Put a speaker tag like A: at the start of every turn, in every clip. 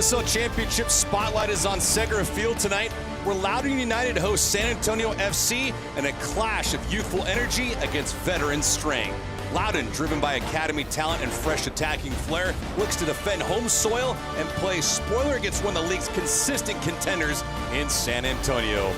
A: USL Championship spotlight is on Segra Field tonight, where Loudoun United hosts San Antonio FC in a clash of youthful energy against veteran strength. Loudoun, driven by academy talent and fresh attacking flair, looks to defend home soil and play spoiler against one of the league's consistent contenders in San Antonio.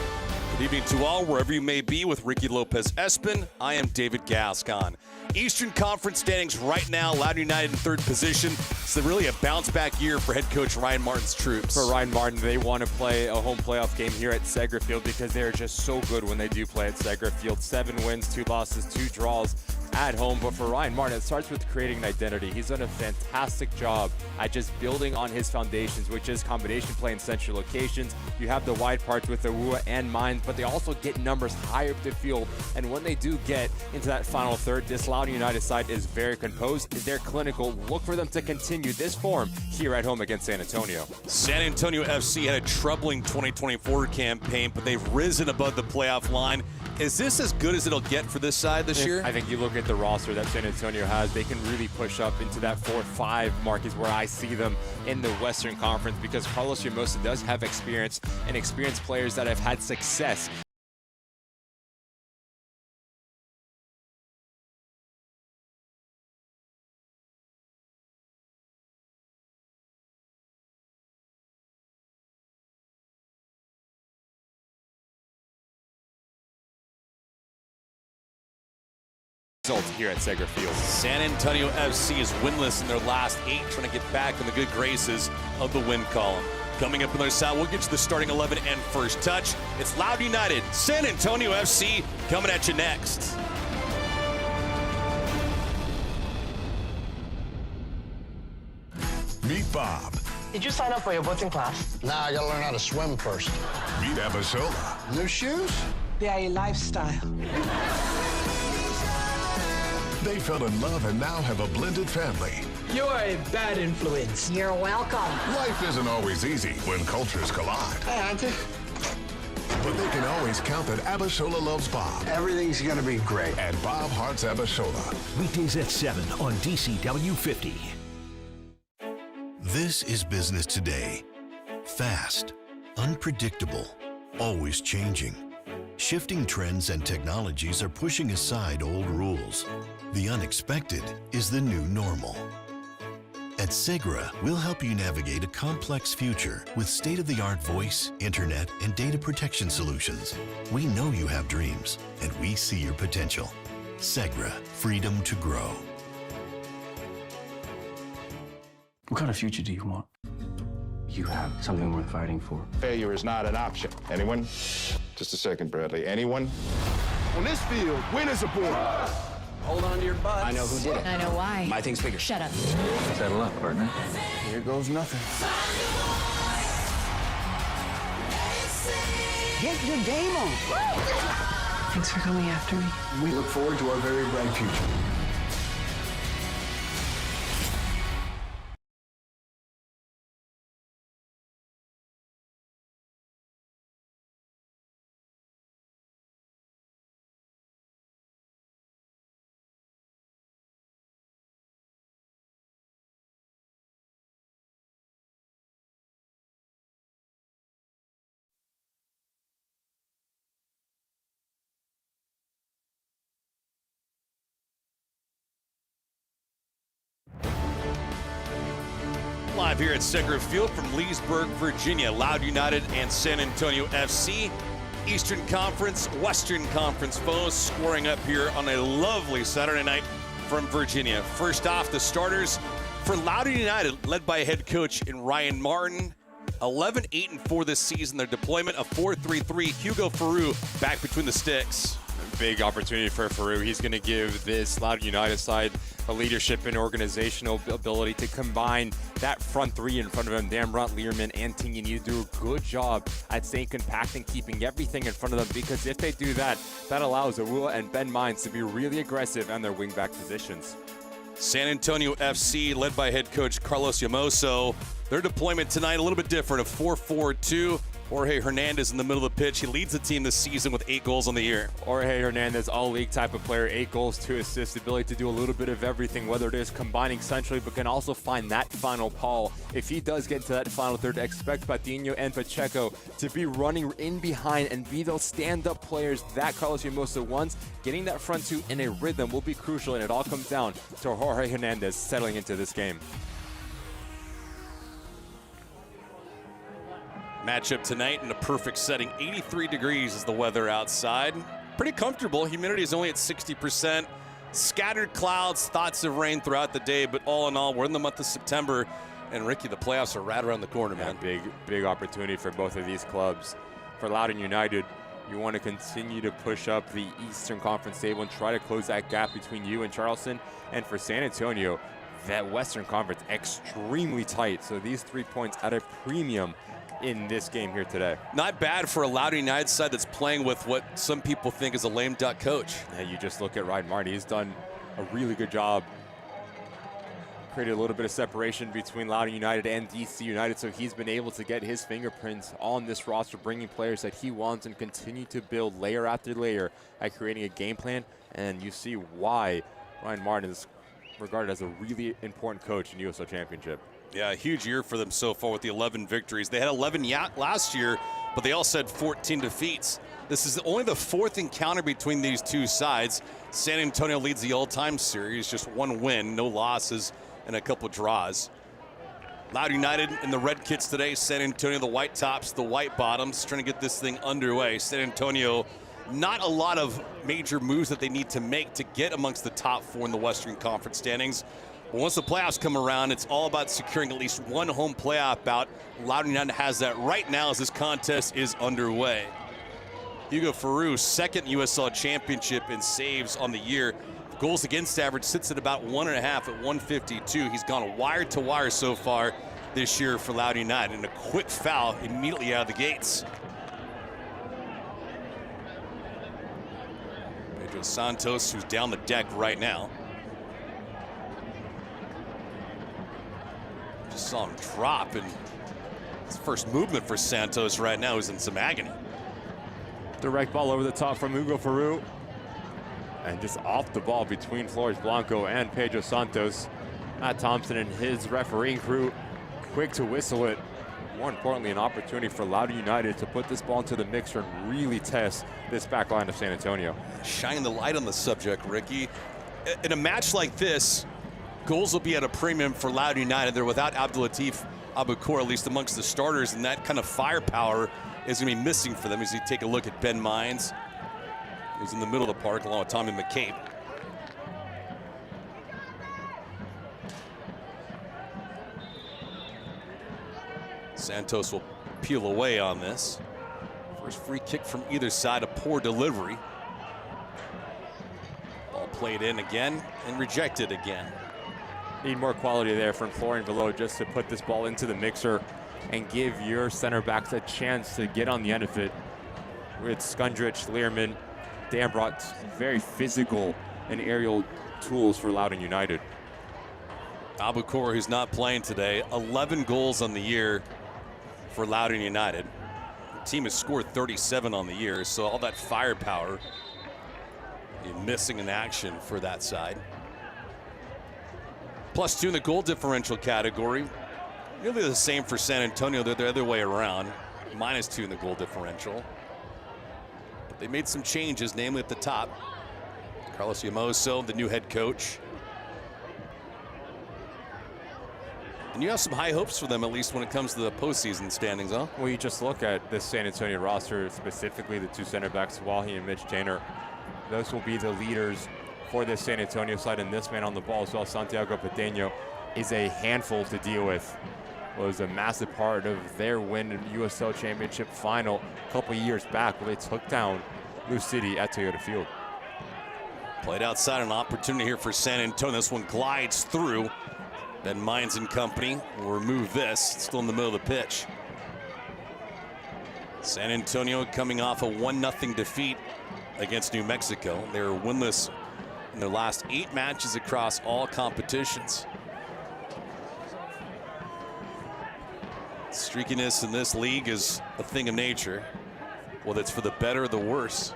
A: Good evening to all, wherever you may be. With Ricky Lopez-Espin, I am David Gascon. Eastern Conference standings right now, Loudoun United in third position. It's really a bounce-back year for head coach Ryan Martin's troops.
B: For Ryan Martin, they want to play a home playoff game here at Segra Field because they're just so good when they do play at Segra Field. 7 wins, 2 losses, 2 draws at home. But for Ryan Martin, it starts with creating an identity. He's done a fantastic job at just building on his foundations, which is combination play in central locations. You have the wide parts with Awua and Mines, but they also get numbers higher up the field. And when they do get into that final third, this Loudoun United side is very composed. They're clinical. Look for them to continue this form here at home against San Antonio.
A: San Antonio FC had a troubling 2024 campaign, but they've risen above the playoff line. Is this as good as it'll get for this side this year?
B: I think you look at the roster that San Antonio has, they can really push up into that 4-5 mark is where I see them in the Western Conference, because Carlos Llamosa does have experience and experienced players that have had success. Results here at Segra Field.
A: San Antonio FC is winless in their last 8, trying to get back in the good graces of the win column. Coming up on the other side, we'll get to the starting 11 and first touch. It's Loudoun United, San Antonio FC coming at you next.
C: Meet Bob.
D: Did you sign up for your boating class?
E: Nah, I gotta learn how to swim first.
C: Meet Abishola.
E: New shoes?
D: They are a lifestyle.
C: They fell in love and now have a blended family.
D: You're a bad influence.
F: You're welcome.
C: Life isn't always easy when cultures collide.
E: Hey, Auntie.
C: But they can always count that Abishola loves Bob.
E: Everything's gonna be great.
C: And Bob hearts Abishola.
G: Weekdays at 7 on DCW 50.
H: This is business today. Fast, unpredictable, always changing. Shifting trends and technologies are pushing aside old rules. The unexpected is the new normal. At Segra, we'll help you navigate a complex future with state-of-the-art voice, internet, and data protection solutions. We know you have dreams, and we see your potential. Segra, freedom to grow.
I: What kind of future do you want? You have something worth fighting for.
J: Failure is not an option. Anyone? Just a second, Bradley. Anyone?
C: On this field, winners are born.
I: Hold on to your butts. I know who did it.
F: I know why.
I: My thing's bigger.
F: Shut up.
I: Settle up, partner.
E: Here goes nothing.
D: Get your game on.
F: Thanks for coming after me.
E: We look forward to our very bright future.
A: Live here at Segra Field from Leesburg, Virginia, Loudoun United and San Antonio FC. Eastern Conference, Western Conference foes scoring up here on a lovely Saturday night from Virginia. First off, the starters for Loudoun United, led by head coach in Ryan Martin. 11-8-4 this season. Their deployment of 4-3-3. Hugo Faru back between the sticks.
B: Big opportunity for Faru. He's going to give this Loudoun United side a leadership and organizational ability to combine that front three in front of him. Damrot, Learman, and Tingini do a good job at staying compact and keeping everything in front of them, because if they do that, that allows Awua and Ben Mines to be really aggressive on their wingback positions.
A: San Antonio FC, led by head coach Carlos Llamosa. Their deployment tonight a little bit different, a 4-4-2. Jorge Hernandez in the middle of the pitch. He leads the team this season with 8 goals on the year.
B: Jorge Hernandez, all-league type of player, 8 goals, 2 assists, ability to do a little bit of everything, whether it is combining centrally, but can also find that final call. If he does get into that final third, expect Patiño and Pacheco to be running in behind and be those stand-up players that Carlos Hermoso wants. Getting that front two in a rhythm will be crucial, and it all comes down to Jorge Hernandez settling into this game.
A: Matchup tonight in a perfect setting. 83 degrees is the weather outside. Pretty comfortable. Humidity is only at 60%. Scattered clouds, thoughts of rain throughout the day, but all in all, we're in the month of September. And Ricky, the playoffs are right around the corner, man.
B: Big opportunity for both of these clubs. For Loudoun United, you want to continue to push up the Eastern Conference table and try to close that gap between you and Charleston. And for San Antonio, that Western Conference extremely tight. So these 3 points at a premium in this game here today.
A: Not bad for a Loudoun United side that's playing with what some people think is a lame duck coach.
B: Yeah, you just look at Ryan Martin. He's done a really good job. Created a little bit of separation between Loudoun United and DC United, so he's been able to get his fingerprints on this roster, bringing players that he wants and continue to build layer after layer at creating a game plan. And you see why Ryan Martin is regarded as a really important coach in USL Championship.
A: Yeah, a huge year for them so far with the 11 victories. They had 11 last year, but they also had 14 defeats. This is only the 4th encounter between these two sides. San Antonio leads the all-time series, just 1 win, no losses, and a couple draws. Loudoun United in the red kits today. San Antonio, the white tops, the white bottoms, trying to get this thing underway. San Antonio, not a lot of major moves that they need to make to get amongst the top 4 in the Western Conference standings. But once the playoffs come around, it's all about securing at least 1 home playoff bout. Loudoun United has that right now as this contest is underway. Hugo Farou, 2nd USL Championship in saves on the year. The goals against average sits at about 1.5 at 152. He's gone wire to wire so far this year for Loudoun United, and a quick foul immediately out of the gates. Pedro Santos, who's down the deck right now. Just saw him drop, and his first movement for Santos right now is in some agony.
B: Direct ball over the top from Hugo Farou. And just off the ball between Flores Blanco and Pedro Santos. Matt Thompson and his refereeing crew quick to whistle it. More importantly, an opportunity for Loudoun United to put this ball into the mixer and really test this back line of San Antonio.
A: Shining the light on the subject, Ricky. In a match like this, goals will be at a premium for Loudoun United. They're without Abdulatif Abukur, at least amongst the starters, and that kind of firepower is going to be missing for them as you take a look at Ben Mines, who's in the middle of the park along with Tommy McCabe. Santos will peel away on this. First free kick from either side, a poor delivery. Ball played in again and rejected again.
B: Need more quality there from Florian Velo just to put this ball into the mixer and give your center backs a chance to get on the end of it. With Skundrich, Learman, Dambrot, very physical and aerial tools for Loudoun United.
A: Abukur, who's not playing today, 11 goals on the year for Loudoun United. The team has scored 37 on the year, so all that firepower missing in action for that side. +2 in the goal differential category. Nearly the same for San Antonio. They're the other way around. -2 in the goal differential. But they made some changes, namely at the top. Carlos Hermoso, the new head coach. And you have some high hopes for them, at least when it comes to the postseason standings, huh?
B: Well, you just look at this San Antonio roster, specifically the 2 center backs, Wahi and Mitch Tanner. Those will be the leaders for this San Antonio side, and this man on the ball as well, Santiago Peteño, is a handful to deal with. Was a massive part of their win in the USL Championship final a couple years back where they took down Blue City at Toyota Field.
A: Played outside, an opportunity here for San Antonio. This one glides through. Ben Mines and company will remove this. It's still in the middle of the pitch. San Antonio coming off a 1-0 defeat against New Mexico. They were winless in their last 8 matches across all competitions. Streakiness in this league is a thing of nature, whether it's for the better or the worse.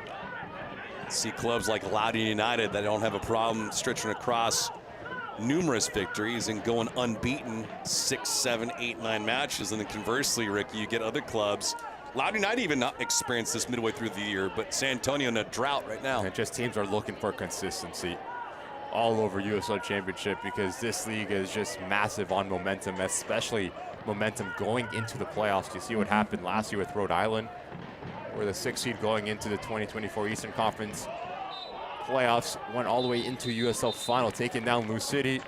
A: See clubs like Loudoun United that don't have a problem stretching across numerous victories and going unbeaten 6, 7, 8, 9 matches. And then conversely, Ricky, you get other clubs. Loudoun United even not experienced this midway through the year, but San Antonio in a drought right now.
B: And just teams are looking for consistency all over USL Championship, because this league is just massive on momentum, especially momentum going into the playoffs. You see what happened last year with Rhode Island, where the 6th seed going into the 2024 Eastern Conference playoffs went all the way into USL final, taking down Lou City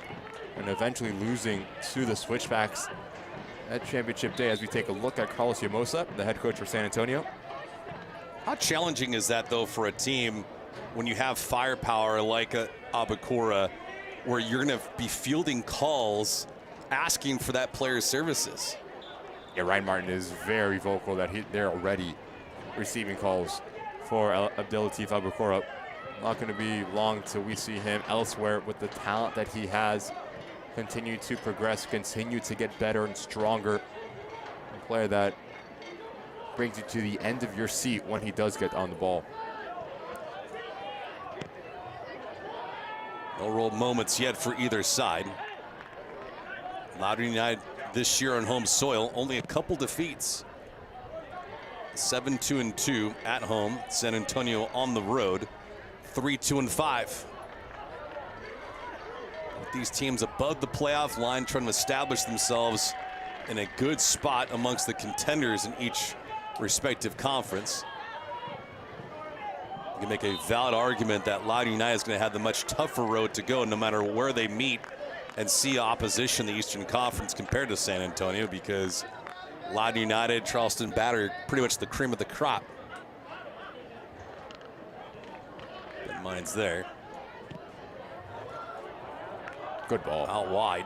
B: and eventually losing to the Switchbacks at championship day. As we take a look at Carlos Llamosa, the head coach for San Antonio.
A: How challenging is that, though, for a team when you have firepower like Abakura, where you're going to be fielding calls asking for that player's services?
B: Yeah, Ryan Martin is very vocal that they're already receiving calls for Abdelatif Abakura. Not going to be long till we see him elsewhere with the talent that he has. Continue to progress, continue to get better and stronger. A player that brings you to the end of your seat when he does get on the ball.
A: No roll moments yet for either side. Loudoun United this year on home soil, only a couple defeats. 7-2-2 at home. San Antonio on the road, 3-2-5. With these teams above the playoff line, trying to establish themselves in a good spot amongst the contenders in each respective conference. You can make a valid argument that Loudoun United is going to have the much tougher road to go no matter where they meet and see opposition in the Eastern Conference compared to San Antonio, because Loudoun United, Charleston Battery, pretty much the cream of the crop. But mine's there.
B: Good ball.
A: Out wide.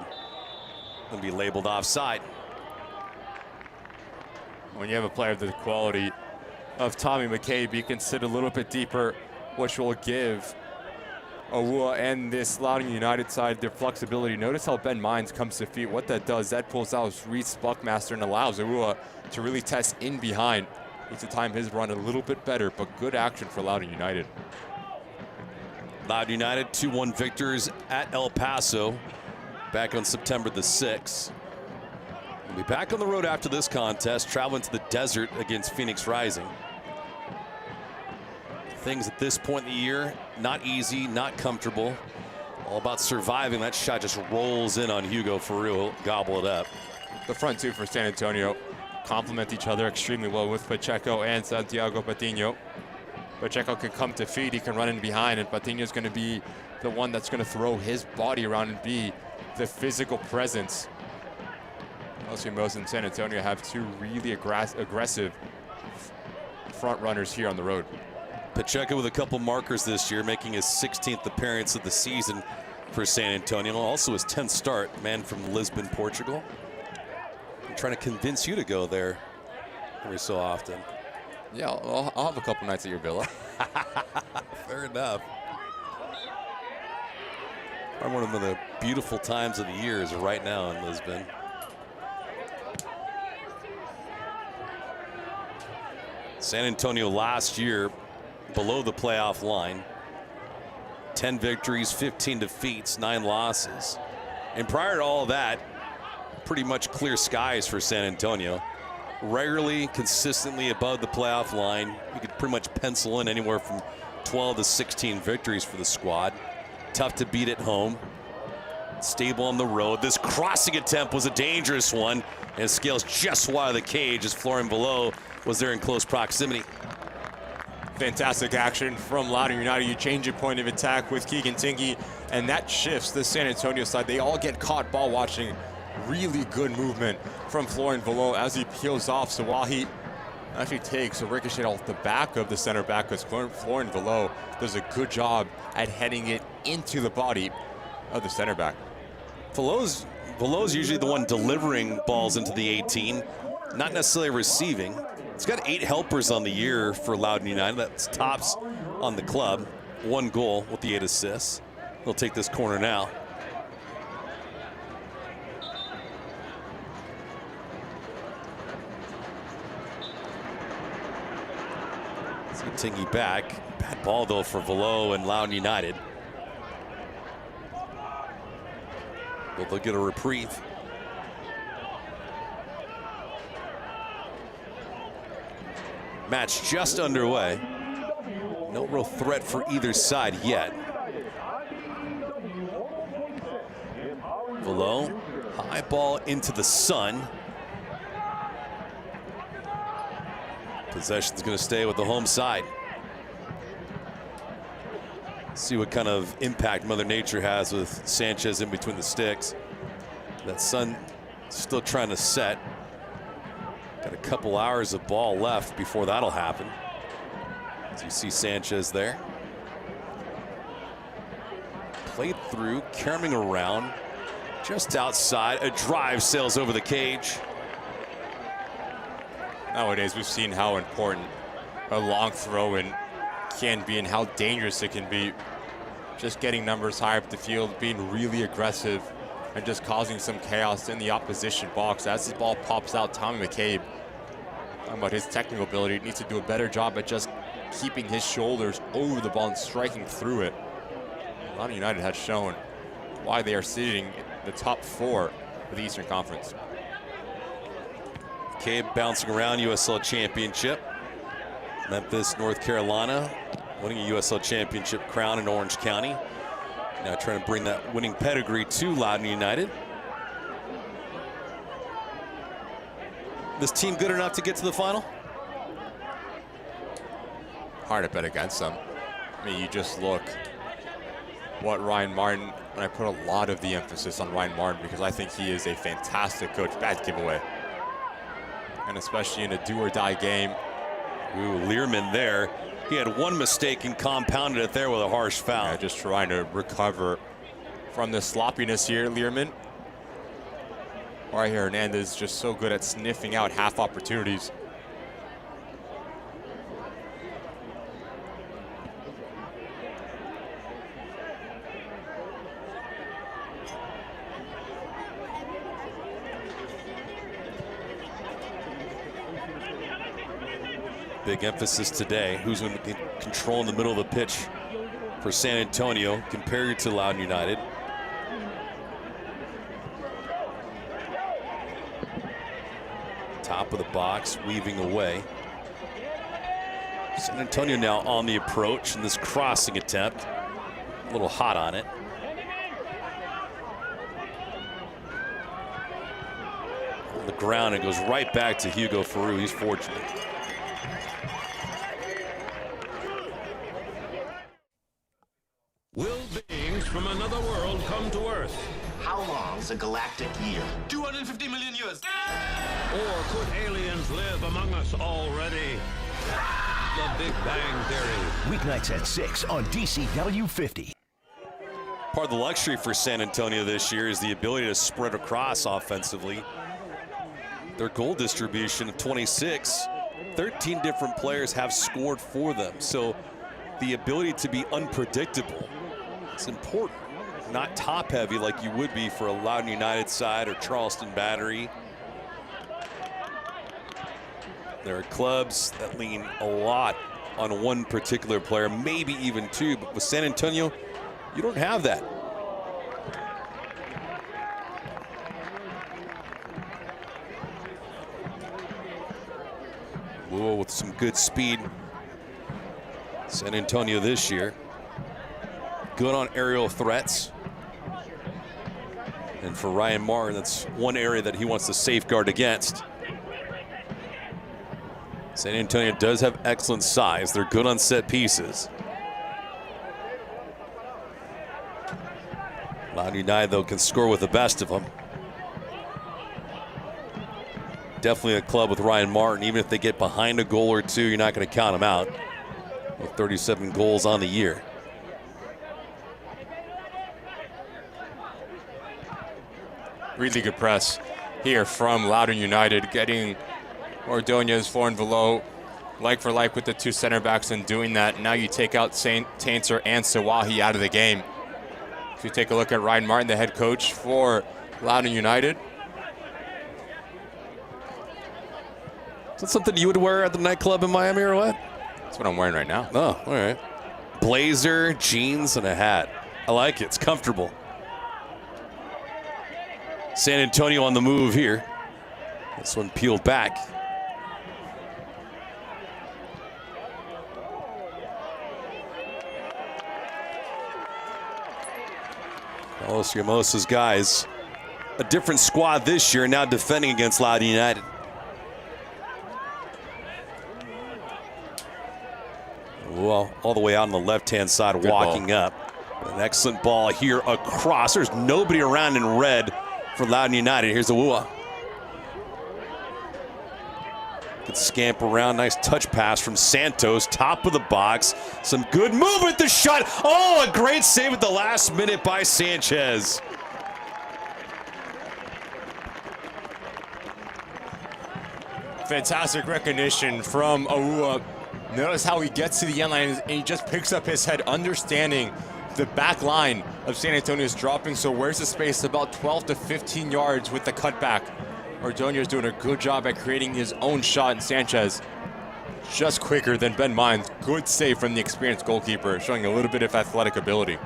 A: Going to be labeled offside.
B: When you have a player of the quality of Tommy McCabe, you can sit a little bit deeper, which will give Awua and this Loudoun United side their flexibility. Notice how Ben Mines comes to feet. What that does, that pulls out Reese Buckmaster and allows Awua to really test in behind. Needs to time his run a little bit better, but good action for Loudoun United.
A: Loudoun United 2-1 victors at El Paso back on September the 6th. We'll be back on the road after this contest, traveling to the desert against Phoenix Rising. Things at this point in the year, not easy, not comfortable. All about surviving. That shot just rolls in on Hugo Ferril, gobble it up.
B: The front two for San Antonio complement each other extremely well with Pacheco and Santiago Patino. Pacheco can come to feet, he can run in behind, and Patino's going to be the one that's going to throw his body around and be the physical presence. Llamosa and San Antonio have two really aggressive front runners here on the road.
A: Pacheco with a couple markers this year, making his 16th appearance of the season for San Antonio. Also his 10th start, man from Lisbon, Portugal. I'm trying to convince you to go there every so often.
B: Yeah, I'll have a couple nights at your villa.
A: Fair enough. One of the beautiful times of the year is right now in Lisbon. San Antonio last year below the playoff line. 10 victories, 15 defeats, 9 losses. And prior to all that, pretty much clear skies for San Antonio. Regularly, consistently above the playoff line. You could pretty much pencil in anywhere from 12 to 16 victories for the squad. Tough to beat at home. Stable on the road. This crossing attempt was a dangerous one, and scales just wide of the cage as Florian Below was there in close proximity.
B: Fantastic action from Loudoun United. You change your point of attack with Keegan Tingy, and that shifts the San Antonio side. They all get caught ball watching. Really good movement from Florian Below as he peels off. So while he actually takes a ricochet off the back of the center back, because Florian Below does a good job at heading it into the body of the center back.
A: Below's usually the one delivering balls into the 18, not necessarily receiving. He's got 8 helpers on the year for Loudoun United. That's tops on the club. 1 goal with the 8 assists. He'll take this corner now. Tingy back. Bad ball though for Velo and Loudoun United. But they'll get a reprieve. Match just underway. No real threat for either side yet. Velo, high ball into the sun. Possession's going to stay with the home side. See what kind of impact Mother Nature has with Sanchez in between the sticks. That sun still trying to set. Got a couple hours of ball left before that'll happen. As you see Sanchez there. Played through, carrying around. Just outside, a drive sails over the cage.
B: Nowadays, we've seen how important a long throw-in can be and how dangerous it can be. Just getting numbers high up the field, being really aggressive, and just causing some chaos in the opposition box. As this ball pops out, Tommy McCabe, talking about his technical ability, needs to do a better job at just keeping his shoulders over the ball and striking through it. Loudoun United has shown why they are sitting in the top 4 of the Eastern Conference.
A: McCabe bouncing around USL Championship. Memphis, North Carolina, winning a USL Championship crown in Orange County. Now trying to bring that winning pedigree to Loudoun United. This team good enough to get to the final?
B: Hard to bet against them. I mean, you just look what Ryan Martin, and I put a lot of the emphasis on Ryan Martin because I think he is a fantastic coach. Bad giveaway. And especially in a do-or-die game.
A: Ooh, Learman there. He had one mistake and compounded it there with a harsh foul.
B: Yeah, just trying to recover from the sloppiness here, Learman. Right here, Hernandez just so good at sniffing out half opportunities.
A: Big emphasis today. Who's going to control in the middle of the pitch for San Antonio compared to Loudoun United? Top of the box, weaving away. San Antonio now on the approach in this crossing attempt. A little hot on it. On the ground, it goes right back to Hugo Farou. He's fortunate.
K: Will beings from another world come to Earth?
L: How long's a galactic year?
K: 250 million years. Or could aliens live among us already? The Big Bang Theory.
G: Weeknights at 6 on DCW 50.
A: Part of the luxury for San Antonio this year is the ability to spread across offensively. Their goal distribution of 26, 13 different players have scored for them. So the ability to be unpredictable, it's important. Not top heavy like you would be for a Loudoun United side or Charleston Battery. There are clubs that lean a lot on one particular player, maybe even two, but with San Antonio, you don't have that. Louisville with some good speed. San Antonio this year. Good on aerial threats. And for Ryan Martin, that's one area that he wants to safeguard against. San Antonio does have excellent size. They're good on set pieces. Loudoun United, though, can score with the best of them. Definitely a club with Ryan Martin. Even if they get behind a goal or two, you're not going to count them out. With 37 goals on the year.
B: Really good press here from Loudoun United, getting Ordonez, Florin Velo, like for like with the two center backs and doing that. Now you take out Tainter and Sawahi out of the game. If you take a look at Ryan Martin, the head coach for Loudoun United.
A: Is that something you would wear at the nightclub in Miami or what?
B: That's what I'm wearing right now.
A: Oh, all right. Blazer, jeans, and a hat. I like it. It's comfortable. San Antonio on the move here. This one peeled back. Carlos Llamosa's guys. A different squad this year, now defending against Loudoun United. Well, all the way out on the left-hand side,
B: Good
A: walking
B: ball.
A: up. An excellent ball here across. There's nobody around in red for Loudoun United. Here's Awua. Good scamp around. Nice touch pass from Santos. Top of the box. Some good movement. The shot. Oh, a great save at the last minute by Sanchez.
B: Fantastic recognition from Awua. Notice how he gets to the end line and he just picks up his head, understanding the back line of San Antonio is dropping. So where's the space? About 12 to 15 yards with the cutback. Ordonez doing a good job at creating his own shot, and Sanchez just quicker than Ben Mines. Good save from the experienced goalkeeper, showing a little bit of athletic ability.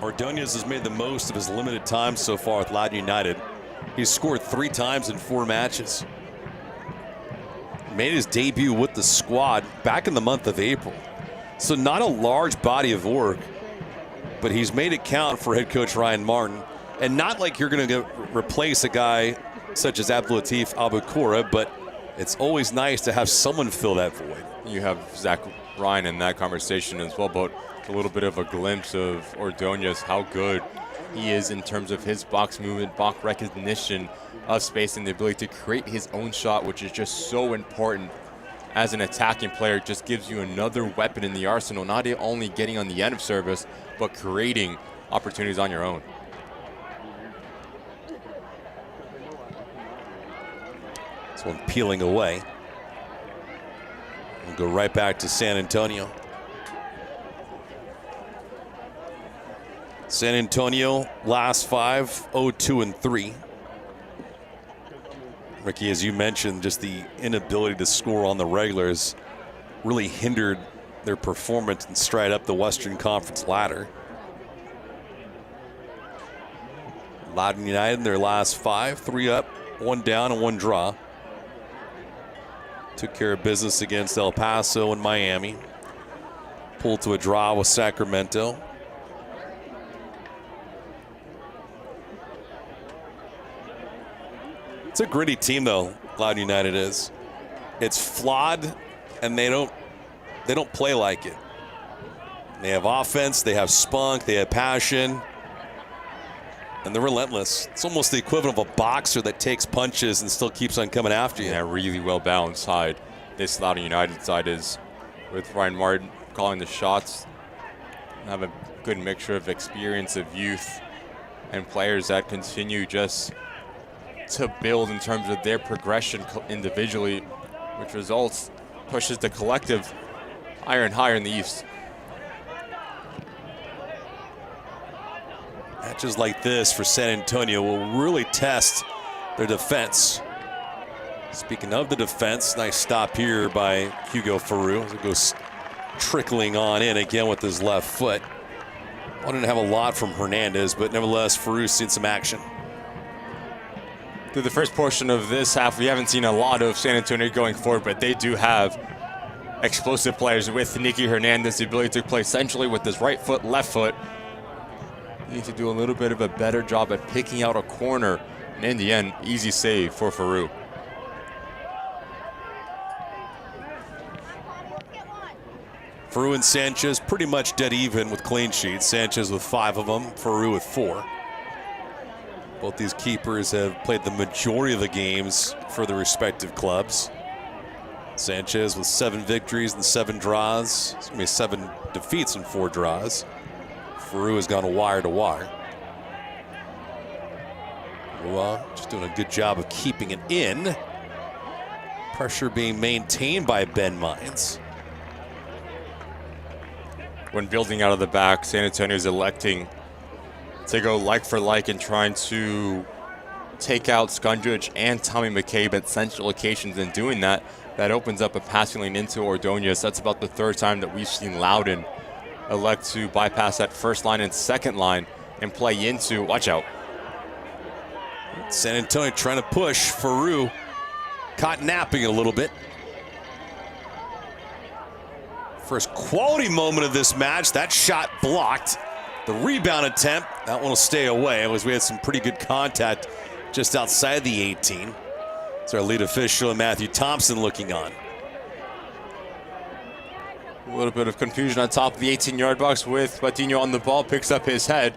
A: Ordonez has made the most of his limited time so far with Loudoun United. He's scored 3 times in 4 matches. Made his debut with the squad back in the month of April. So not a large body of work, but he's made it count for head coach Ryan Martin. And not like you're going to replace a guy such as Abdulatif Abukora, but it's always nice to have someone fill that void.
B: You have Zach Ryan in that conversation as well, but a little bit of a glimpse of Ordonez, how good he is in terms of his box movement, box recognition of space, and the ability to create his own shot, which is just so important as an attacking player. It just gives you another weapon in the arsenal, not only getting on the end of service, but creating opportunities on your own.
A: This one peeling away. We'll go right back to San Antonio. San Antonio, last 5, 0-2-3. Ricky, as you mentioned, just the inability to score on the regulars really hindered their performance and stride up the Western Conference ladder. Loudoun United in their last 5, 3 up, 1 down, and 1 draw. Took care of business against El Paso and Miami. Pulled to a draw with Sacramento. It's a gritty team, though, Loudoun United is. It's flawed, and they don't play like it. They have offense, they have spunk, they have passion, and they're relentless. It's almost the equivalent of a boxer that takes punches and still keeps on coming after you.
B: Yeah, really well-balanced side. This Loudoun United side is, with Ryan Martin calling the shots, have a good mixture of experience of youth and players that continue just to build in terms of their progression individually, which results, pushes the collective higher and higher in the East.
A: Matches like this for San Antonio will really test their defense. Speaking of the defense, nice stop here by Hugo Faru as it goes trickling on in again with his left foot. Wanted to have a lot from Hernandez, but nevertheless, Faru's seen some action.
B: Through the first portion of this half, we haven't seen a lot of San Antonio going forward, but they do have explosive players with Nicky Hernandez, the ability to play centrally with his right foot, left foot. They need to do a little bit of a better job at picking out a corner, and in the end, easy save for Faru.
A: Faru and Sanchez pretty much dead even with clean sheets. Sanchez with 5 of them, Faru with 4. Both these keepers have played the majority of the games for their respective clubs. Sanchez with 7 victories and 7 draws. It's gonna be 7 defeats and 4 draws. Faru has gone wire to wire. Just doing a good job of keeping it in. Pressure being maintained by Ben Mines.
B: When building out of the back, San Antonio is electing to go like for like and trying to take out Skundrich and Tommy McCabe at central locations. And doing that, that opens up a passing lane into Ordonez. That's about the third time that we've seen Loudoun elect to bypass that first line and second line and play into, watch out.
A: San Antonio trying to push. Faroux caught napping a little bit. First quality moment of this match. That shot blocked. The rebound attempt, that one will stay away. We had some pretty good contact just outside the 18. It's our lead official, Matthew Thompson, looking on.
B: A little bit of confusion on top of the 18-yard box with Patino on the ball, picks up his head.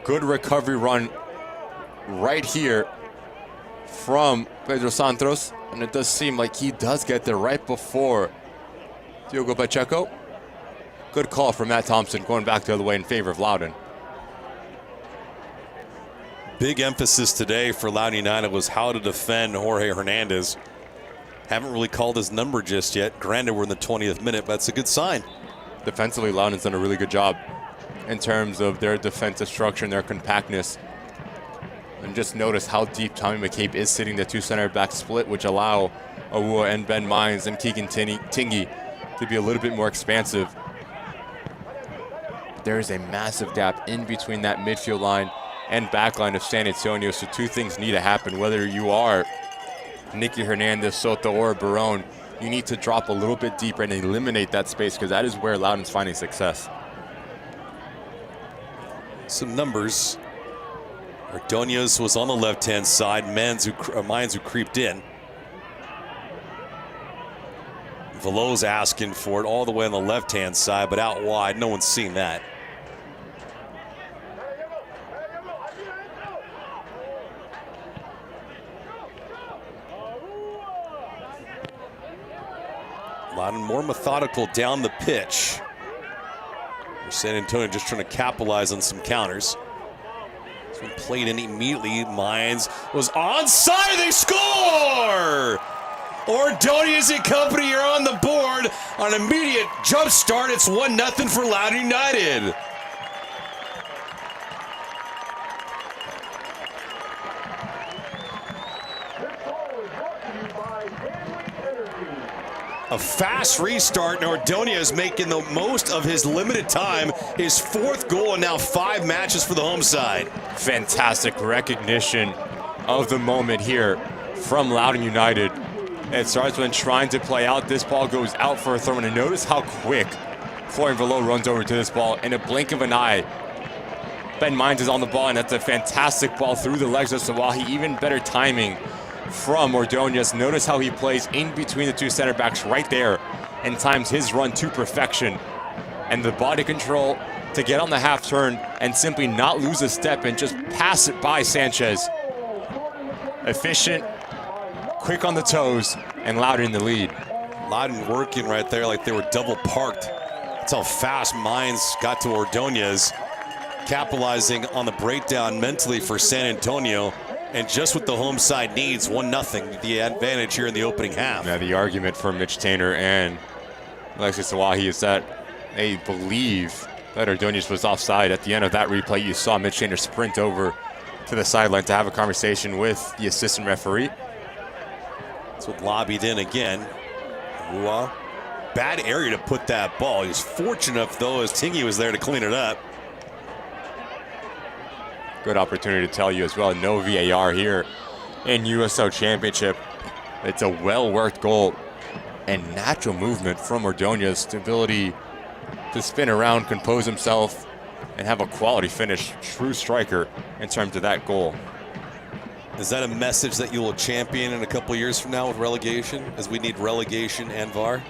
B: Good recovery run right here from Pedro Santos, and it does seem like he does get there right before Diogo Pacheco. Good call from Matt Thompson, going back the other way in favor of Loudoun.
A: Big emphasis today for Loudoun United was how to defend Jorge Hernandez. Haven't really called his number just yet. Granted, we're in the 20th minute, but it's a good sign.
B: Defensively, Loudoun's done a really good job in terms of their defensive structure and their compactness. And just notice how deep Tommy McCabe is sitting the two center back split, which allow Awua and Ben Mines and Keegan Tingy to be a little bit more expansive. There is a massive gap in between that midfield line and back line of San Antonio, so two things need to happen. Whether you are Nicky Hernandez, Soto, or Barone, you need to drop a little bit deeper and eliminate that space, because that is where Loudoun's finding success.
A: Some numbers. Ordonez was on the left-hand side. Mines who creeped in. Velo's asking for it all the way on the left-hand side, but out wide. No one's seen that. Loudoun more methodical down the pitch. San Antonio just trying to capitalize on some counters. This one played in immediately. Mines was onside. They score! Ordonez and company are on the board on an immediate jump start. It's 1-0 for Loudoun United. A fast restart, and Ordonez making the most of his limited time. His fourth goal in now 5 matches for the home side.
B: Fantastic recognition of the moment here from Loudoun United. It starts when trying to play out. This ball goes out for a throw, and notice how quick Florian Velo runs over to this ball in a blink of an eye. Ben Mines is on the ball, and that's a fantastic ball through the legs of Sawahi. Even better timing from Ordonez. Notice how he plays in between the two center backs right there and times his run to perfection. And the body control to get on the half turn and simply not lose a step and just pass it by Sanchez. Efficient, quick on the toes, and Loudoun in the lead.
A: Loudoun working right there like they were double parked. That's how fast Mines got to Ordonez, capitalizing on the breakdown mentally for San Antonio. And just what the home side needs, 1-0, the advantage here in the opening half.
B: Yeah, the argument for Mitch Tainer and Alexis Sawahi is that they believe that Ordonez was offside. At the end of that replay, you saw Mitch Tainer sprint over to the sideline to have a conversation with the assistant referee.
A: That's what lobbied in again. Rua, bad area to put that ball. He was fortunate enough, though, as Tingy was there to clean it up.
B: Good opportunity to tell you as well, no VAR here in USL Championship. It's a well-worked goal and natural movement from Ordonez. The ability to spin around, compose himself, and have a quality finish. True striker in terms of that goal.
A: Is that a message that you will champion in a couple years from now with relegation, as we need relegation and VAR?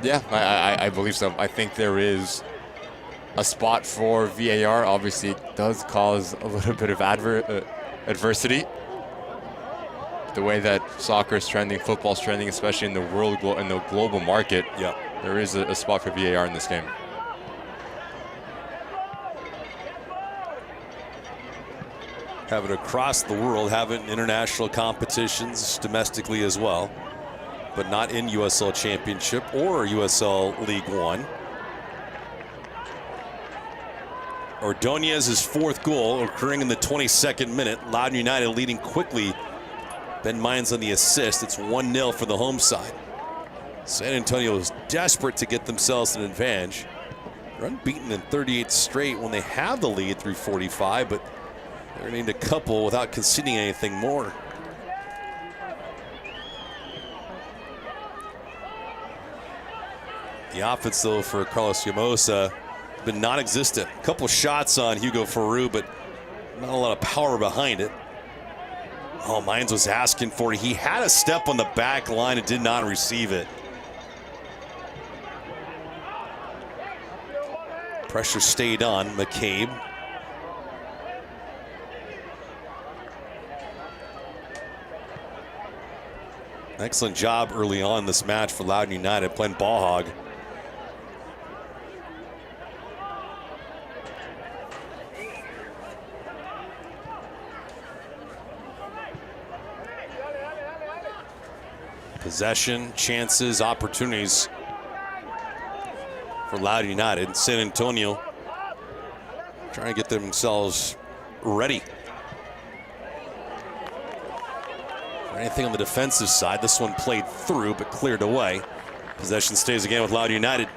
B: Yeah, I believe so. I think there is a spot for VAR. Obviously, it does cause a little bit of adversity. The way that soccer is trending, football is trending, especially in the global market.
A: Yeah,
B: there is a spot for VAR in this game.
A: Have it across the world, have it in international competitions, domestically as well, but not in USL Championship or USL League One. Ordonez's fourth goal occurring in the 22nd minute. Loudoun United leading quickly Ben Mines on the assist. It's 1-0 for the home side. San Antonio is desperate to get themselves an advantage. They're unbeaten in 38 straight when they have the lead through 45, but they're going to need a couple without conceding anything more. The offense, though, for Carlos Llamosa been non-existent. A couple shots on Hugo Faru, but not a lot of power behind it. Oh, Mines was asking for it. He had a step on the back line and did not receive it. Pressure stayed on McCabe. Excellent job early on this match for Loudoun United playing ball hog. Possession, chances, opportunities for Loudoun United. San Antonio trying to get themselves ready for anything on the defensive side. This one played through but cleared away. Possession stays again with Loudoun United.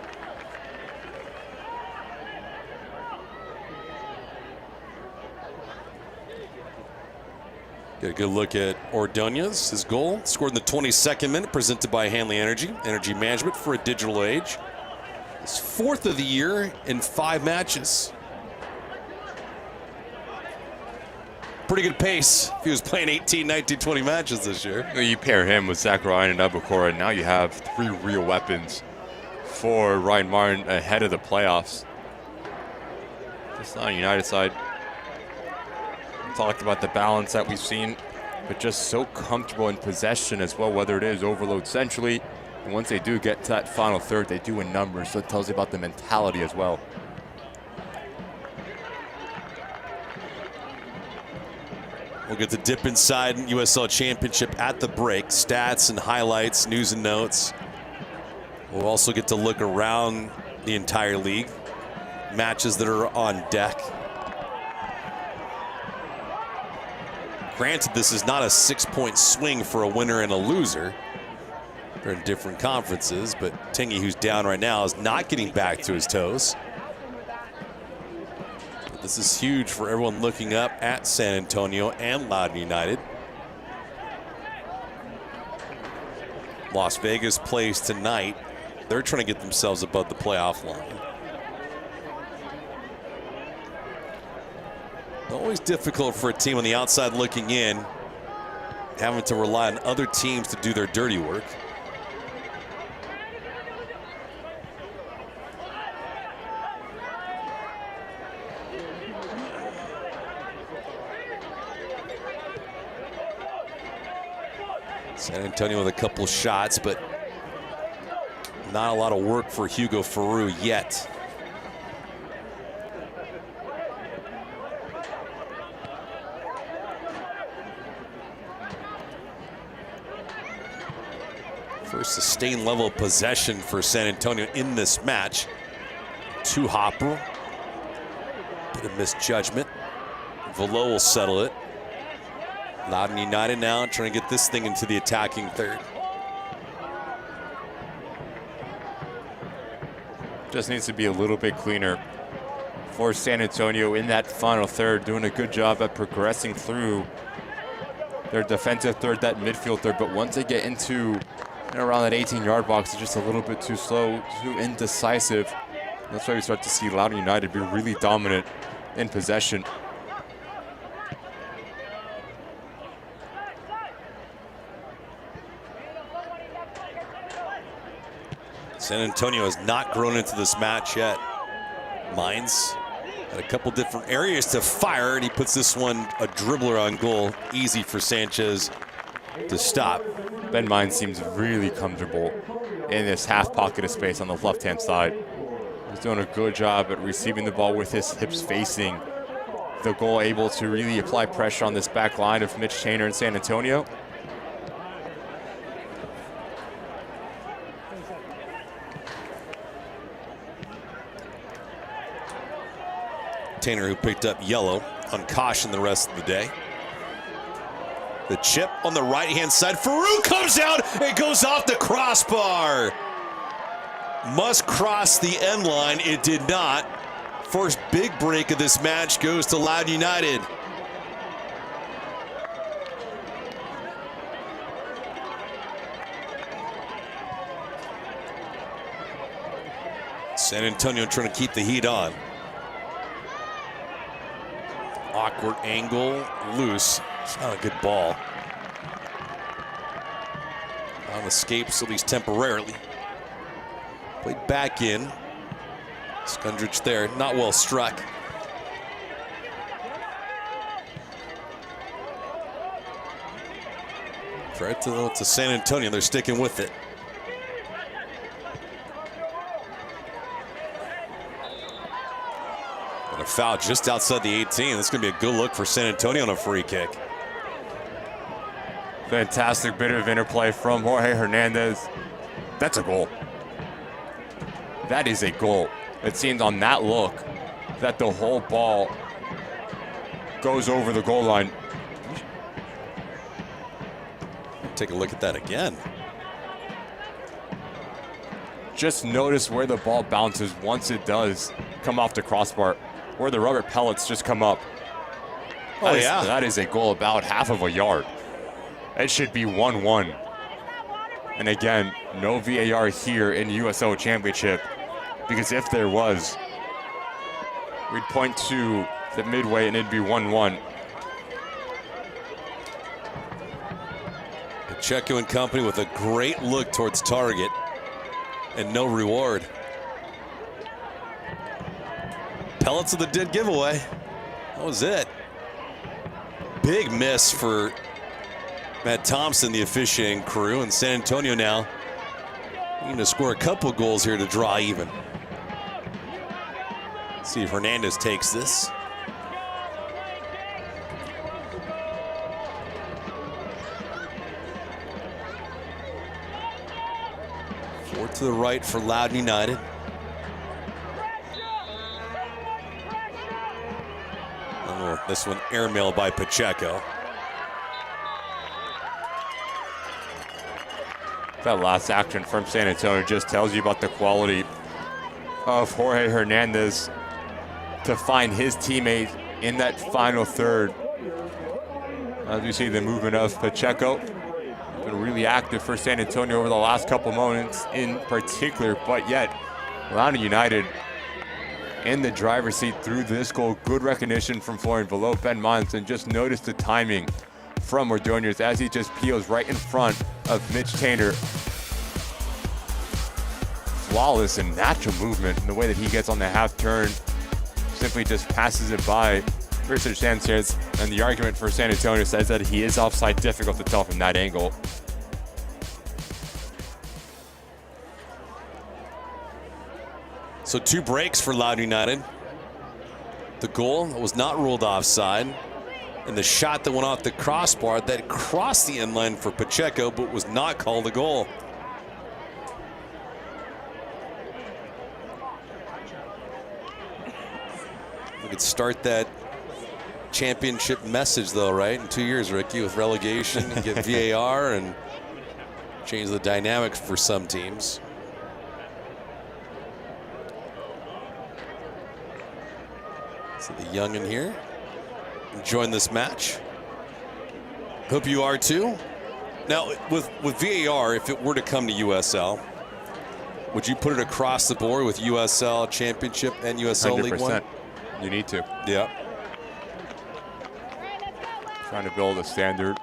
A: Get a good look at Ordonez. His goal scored in the 22nd minute, presented by Hanley Energy. Energy management for a digital age. His 4th of the year in 5 matches. Pretty good pace if he was playing 18, 19, 20 matches this year.
B: You pair him with Zach Ryan and Abukora, and now you have 3 real weapons for Ryan Martin ahead of the playoffs. Just on United side. Talked about the balance that we've seen, but just so comfortable in possession as well, whether it is overload centrally, and once they do get to that final third, they do in numbers, so it tells you about the mentality as well.
A: We'll get to dip inside USL Championship at the break. Stats and highlights, news and notes. We'll also get to look around the entire league. Matches that are on deck. Granted, this is not a 6-point swing for a winner and a loser. They're in different conferences, but Tingy, who's down right now, is not getting back to his toes. But this is huge for everyone looking up at San Antonio and Loudoun United. Las Vegas plays tonight. They're trying to get themselves above the playoff line. Always difficult for a team on the outside looking in, having to rely on other teams to do their dirty work. San Antonio with a couple shots, but not a lot of work for Hugo Faru yet. First sustained level of possession for San Antonio in this match. 2 Hopper. Bit of misjudgment. Velo will settle it. Loudoun United now trying to get this thing into the attacking third.
B: Just needs to be a little bit cleaner for San Antonio in that final third, doing a good job at progressing through their defensive third, that midfield third, but once they get into around that 18-yard box, it's just a little bit too slow, too indecisive. That's why we start to see Loudoun United be really dominant in possession.
A: San Antonio has not grown into this match yet. Mines had a couple different areas to fire, and he puts this one, a dribbler on goal. Easy for Sanchez to stop.
B: Ben Mines seems really comfortable in this half pocket of space on the left-hand side. He's doing a good job at receiving the ball with his hips facing the goal, able to really apply pressure on this back line of Mitch Tainer and San Antonio.
A: Tainer, who picked up yellow on caution the rest of the day. The chip on the right-hand side. Farouk comes out and goes off the crossbar. Must cross the end line. It did not. First big break of this match goes to Loudoun United. San Antonio trying to keep the heat on. Awkward angle, loose. It's not a good ball. Escapes, at least temporarily. Played back in. Skundrich there, not well struck. Right to San Antonio, they're sticking with it. And a foul just outside the 18. That's going to be a good look for San Antonio on a free kick.
B: Fantastic bit of interplay from Jorge Hernandez. That's a goal. That is a goal. It seemed on that look that the whole ball goes over the goal line.
A: Take a look at that again.
B: Just notice where the ball bounces once it does come off the crossbar, where the rubber pellets just come up.
A: Oh, yeah.
B: That is a goal about half of a yard. It should be 1-1. And again, no VAR here in USL Championship, because if there was, we'd point to the midway and it'd be 1-1.
A: Pacheco and company with a great look towards target and no reward. Pellets of the dead giveaway. That was it. Big miss for Matt Thompson, the officiating crew, and San Antonio now needing to score a couple goals here to draw even. Let's see if Hernandez takes this. Forward to the right for Loudoun United. Oh, this one airmailed by Pacheco.
B: That last action from San Antonio just tells you about the quality of Jorge Hernandez to find his teammate in that final third. As you see the movement of Pacheco, been really active for San Antonio over the last couple moments in particular, but yet Loudoun United in the driver's seat through this goal. Good recognition from Florian Valot, Ben Mons, and just notice the timing from Ordonez as he just peels right in front of Mitch Tainter. Flawless and natural movement in the way that he gets on the half turn. Simply just passes it by Richard Sanchez, and the argument for San Antonio says that he is offside. Difficult to tell from that angle.
A: So 2 breaks for Loudoun United. The goal was not ruled offside, and the shot that went off the crossbar that crossed the end line for Pacheco but was not called a goal. We could start that championship message though, right? In 2 years, Ricky, with relegation, and get VAR and change the dynamics for some teams. So the youngin here enjoying this match. Hope you are too. Now with VAR, if it were to come to USL, would you put it across the board with USL Championship and USL
B: 100%.
A: League One?
B: You need to.
A: Yeah.
B: Trying to build a standard.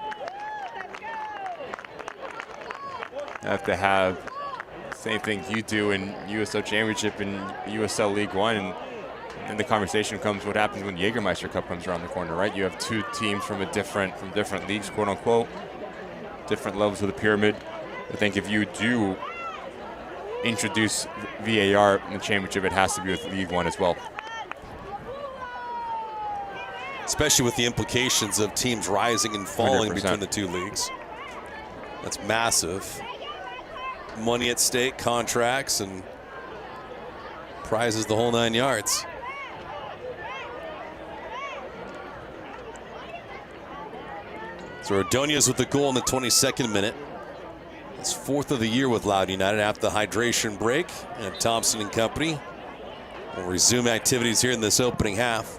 B: Have to have same thing you do in USL Championship and USL League One, and the conversation comes what happens when the Jägermeister Cup comes around the corner, right? You have 2 teams from different leagues, quote unquote, different levels of the pyramid. I think if you do introduce VAR in the championship, it has to be with League One as well.
A: Especially with the implications of teams rising and falling
B: 100%.
A: between the 2 leagues. That's massive. Money at stake, contracts, and prizes the whole 9 yards. So Ordonez with the goal in the 22nd minute. His 4th of the year with Loudoun United after the hydration break. And Thompson and company will resume activities here in this opening half.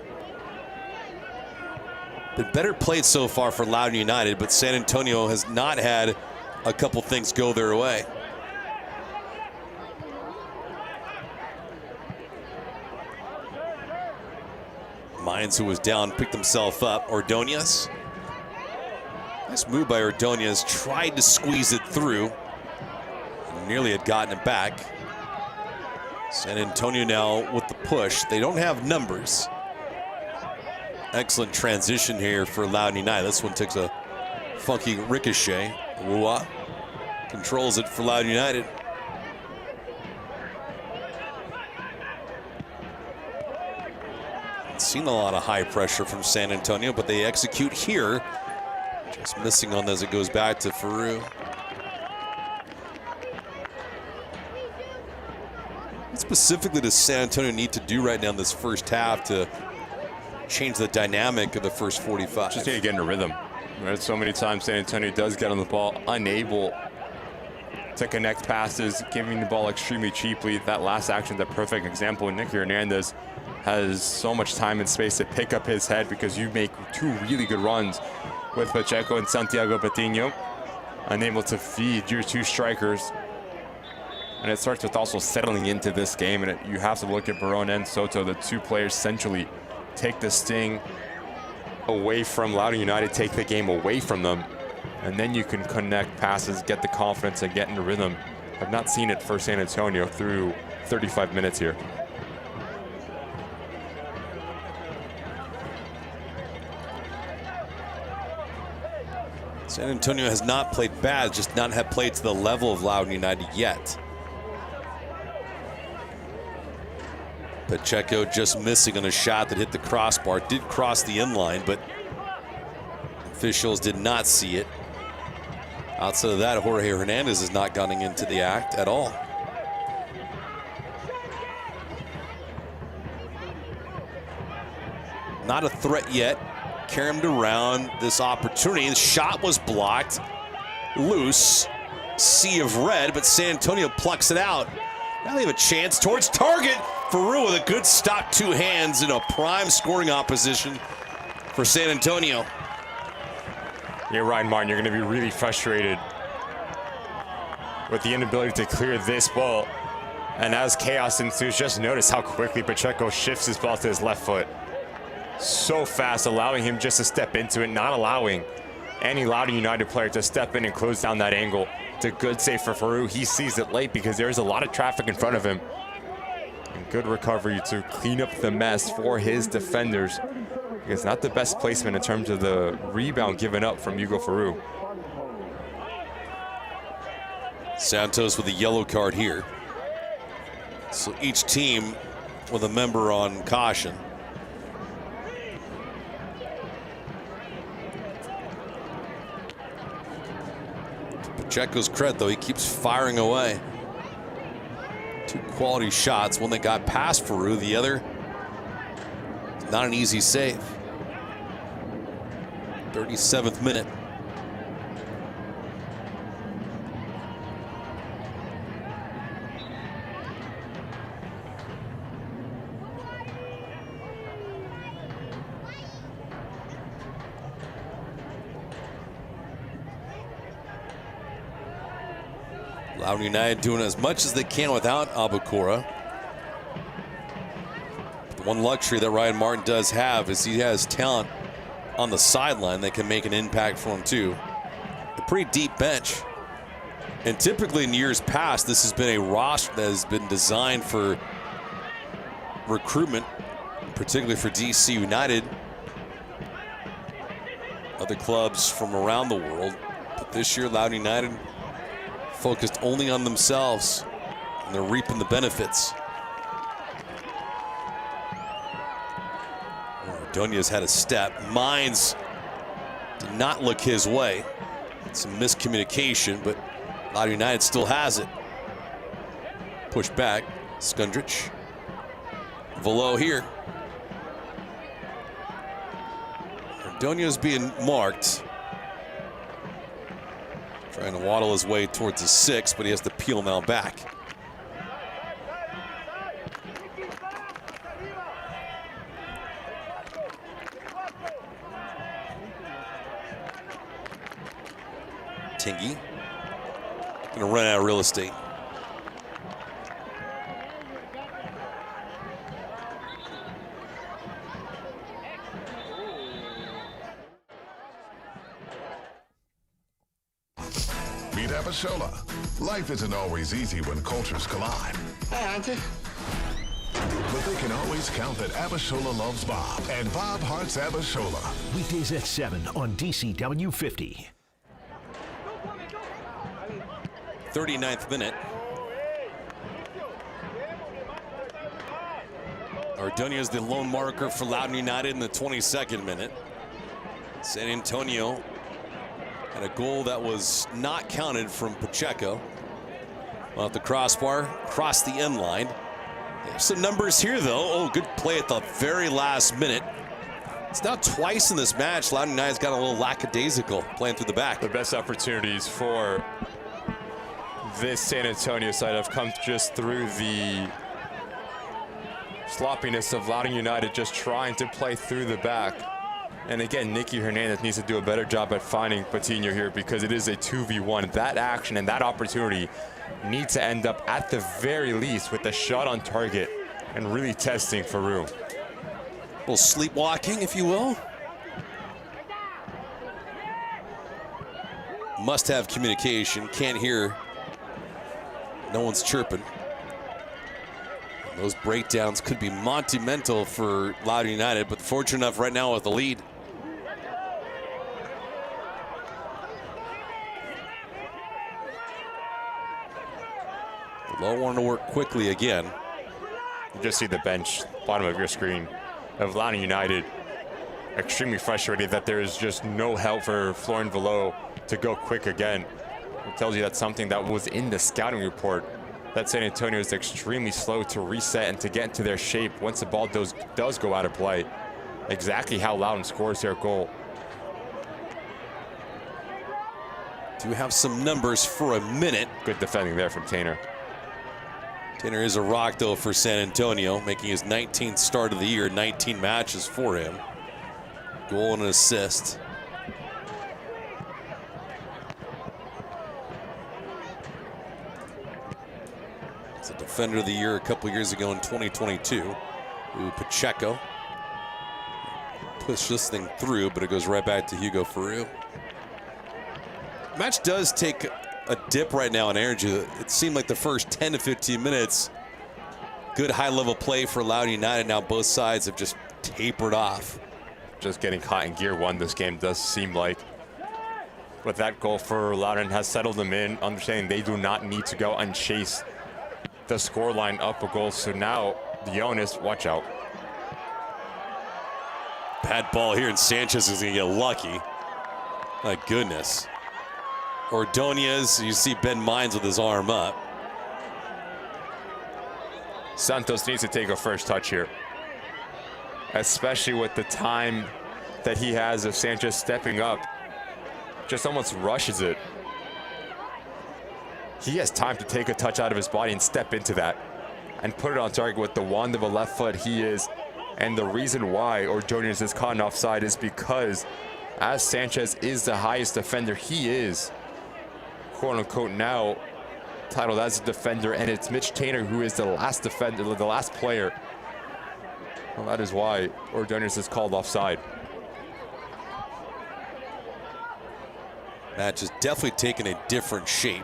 A: Been better played so far for Loudoun United, but San Antonio has not had a couple things go their way. Mines, who was down, picked himself up. Ordonez. Nice move by Ordonez. Tried to squeeze it through. Nearly had gotten it back. San Antonio now with the push. They don't have numbers. Excellent transition here for Loudoun United. This one takes a funky ricochet. Wua controls it for Loudoun United. Seen a lot of high pressure from San Antonio, but they execute here. Just missing on as it goes back to Faru. What specifically does San Antonio need to do right now in this first half to change the dynamic of the first 45?
B: Just need to get in a rhythm. Right? So many times San Antonio does get on the ball, unable to connect passes, giving the ball extremely cheaply. That last action, the perfect example. Nicky Hernandez has so much time and space to pick up his head because you make two really good runs with Pacheco and Santiago Patiño, unable to feed your two strikers. And it starts with also settling into this game, and you have to look at Barone and Soto, the two players centrally, take the sting away from Loudoun United, take the game away from them, and then you can connect passes, get the confidence, and get into rhythm. I've not seen it for San Antonio through 35 minutes here.
A: San Antonio has not played bad, just not have played to the level of Loudoun United yet. Pacheco just missing on a shot that hit the crossbar. Did cross the inline, but officials did not see it. Outside of that, Jorge Hernandez is not gunning into the act at all. Not a threat yet. Carried around this opportunity. The shot was blocked. Loose. Sea of red, but San Antonio plucks it out. Now they have a chance towards target. Faru with a good stop, two hands in a prime scoring opposition for San Antonio.
B: Yeah, Ryan Martin, you're going to be really frustrated with the inability to clear this ball. And as chaos ensues, just notice how quickly Pacheco shifts his ball to his left foot. So fast, allowing him just to step into it, not allowing any Loudoun United player to step in and close down that angle. It's a good save for Faru. He sees it late because there's a lot of traffic in front of him. And good recovery to clean up the mess for his defenders. It's not the best placement in terms of the rebound given up from Hugo Faru.
A: Santos with a yellow card here. So each team with a member on caution. Pacheco's credit, though, he keeps firing away. Two quality shots. One that got past Faru, the other not an easy save. 37th minute. Loudoun United doing as much as they can without Abukora. The one luxury that Ryan Martin does have is he has talent on the sideline that can make an impact for him too. A pretty deep bench. And typically in years past, this has been a roster that has been designed for recruitment, particularly for DC United, other clubs from around the world. But this year, Loudoun United focused only on themselves, and they're reaping the benefits. Ordonez had a step. Mines did not look his way. Some miscommunication, but Loudoun United still has it. Push back. Skundrich. Velo here. Ordonez being marked. Trying to waddle his way towards the 6, but he has to peel now back. Tingy gonna run out of real estate.
C: Meet Abishola. Life isn't always easy when cultures collide.
E: Hey, Auntie.
C: But they can always count that Abishola loves Bob, and Bob hearts Abishola.
G: Weekdays at 7 on DCW 50.
A: 39th minute. Ordonez is the lone marker for Loudoun United in the 22nd minute. San Antonio had a goal that was not counted from Pacheco. Off the crossbar, across the end line. They have some numbers here, though. Oh, good play at the very last minute. It's now twice in this match. Loudoun United's got a little lackadaisical playing through the back.
B: The best opportunities for this San Antonio side have come just through the sloppiness of Loudoun United just trying to play through the back. And again, Nicky Hernandez needs to do a better job at finding Patino here because it is a 2v1. That action and that opportunity needs to end up at the very least with a shot on target and really testing for room.
A: A little sleepwalking, if you will. Must have communication. Can't hear. No one's chirping. And those breakdowns could be monumental for Loudoun United, but fortunate enough right now with the lead. Low wanting to work quickly again.
B: You just see the bench, bottom of your screen, of Loudoun United. Extremely frustrated that there is just no help for Florian Velo to go quick again. It tells you that's something that was in the scouting report, that San Antonio is extremely slow to reset and to get into their shape once the ball does go out of play. Exactly how Loudoun scores their goal.
A: Do have some numbers for a minute.
B: Good defending there from Tainer.
A: Tainer is a rock, though, for San Antonio, making his 19th start of the year, 19 matches for him. Goal and an assist. It's a defender of the year a couple years ago in 2022. Ooh, Pacheco. Push this thing through, but it goes right back to Hugo Faru. Match does take a dip right now in energy. It seemed like the first 10 to 15 minutes, good high-level play for Loudoun United. Now both sides have just tapered off.
B: Just getting caught in gear one, this game does seem like. But that goal for Loudoun has settled them in, understanding they do not need to go and chase the scoreline up a goal. So now the onus, watch out.
A: Bad ball here, and Sanchez is going to get lucky. My goodness. Ordonez, you see Ben Mines with his arm up.
B: Santos needs to take a first touch here, especially with the time that he has of Sanchez stepping up. Just almost rushes it. He has time to take a touch out of his body and step into that and put it on target with the wand of a left foot he is. And the reason why Ordonez is caught offside is because as Sanchez is the highest defender, he is, quote unquote, now titled as a defender, and it's Mitch Tainer who is the last defender, the last player. Well, that is why Ordonez is called offside.
A: Match has definitely taken a different shape.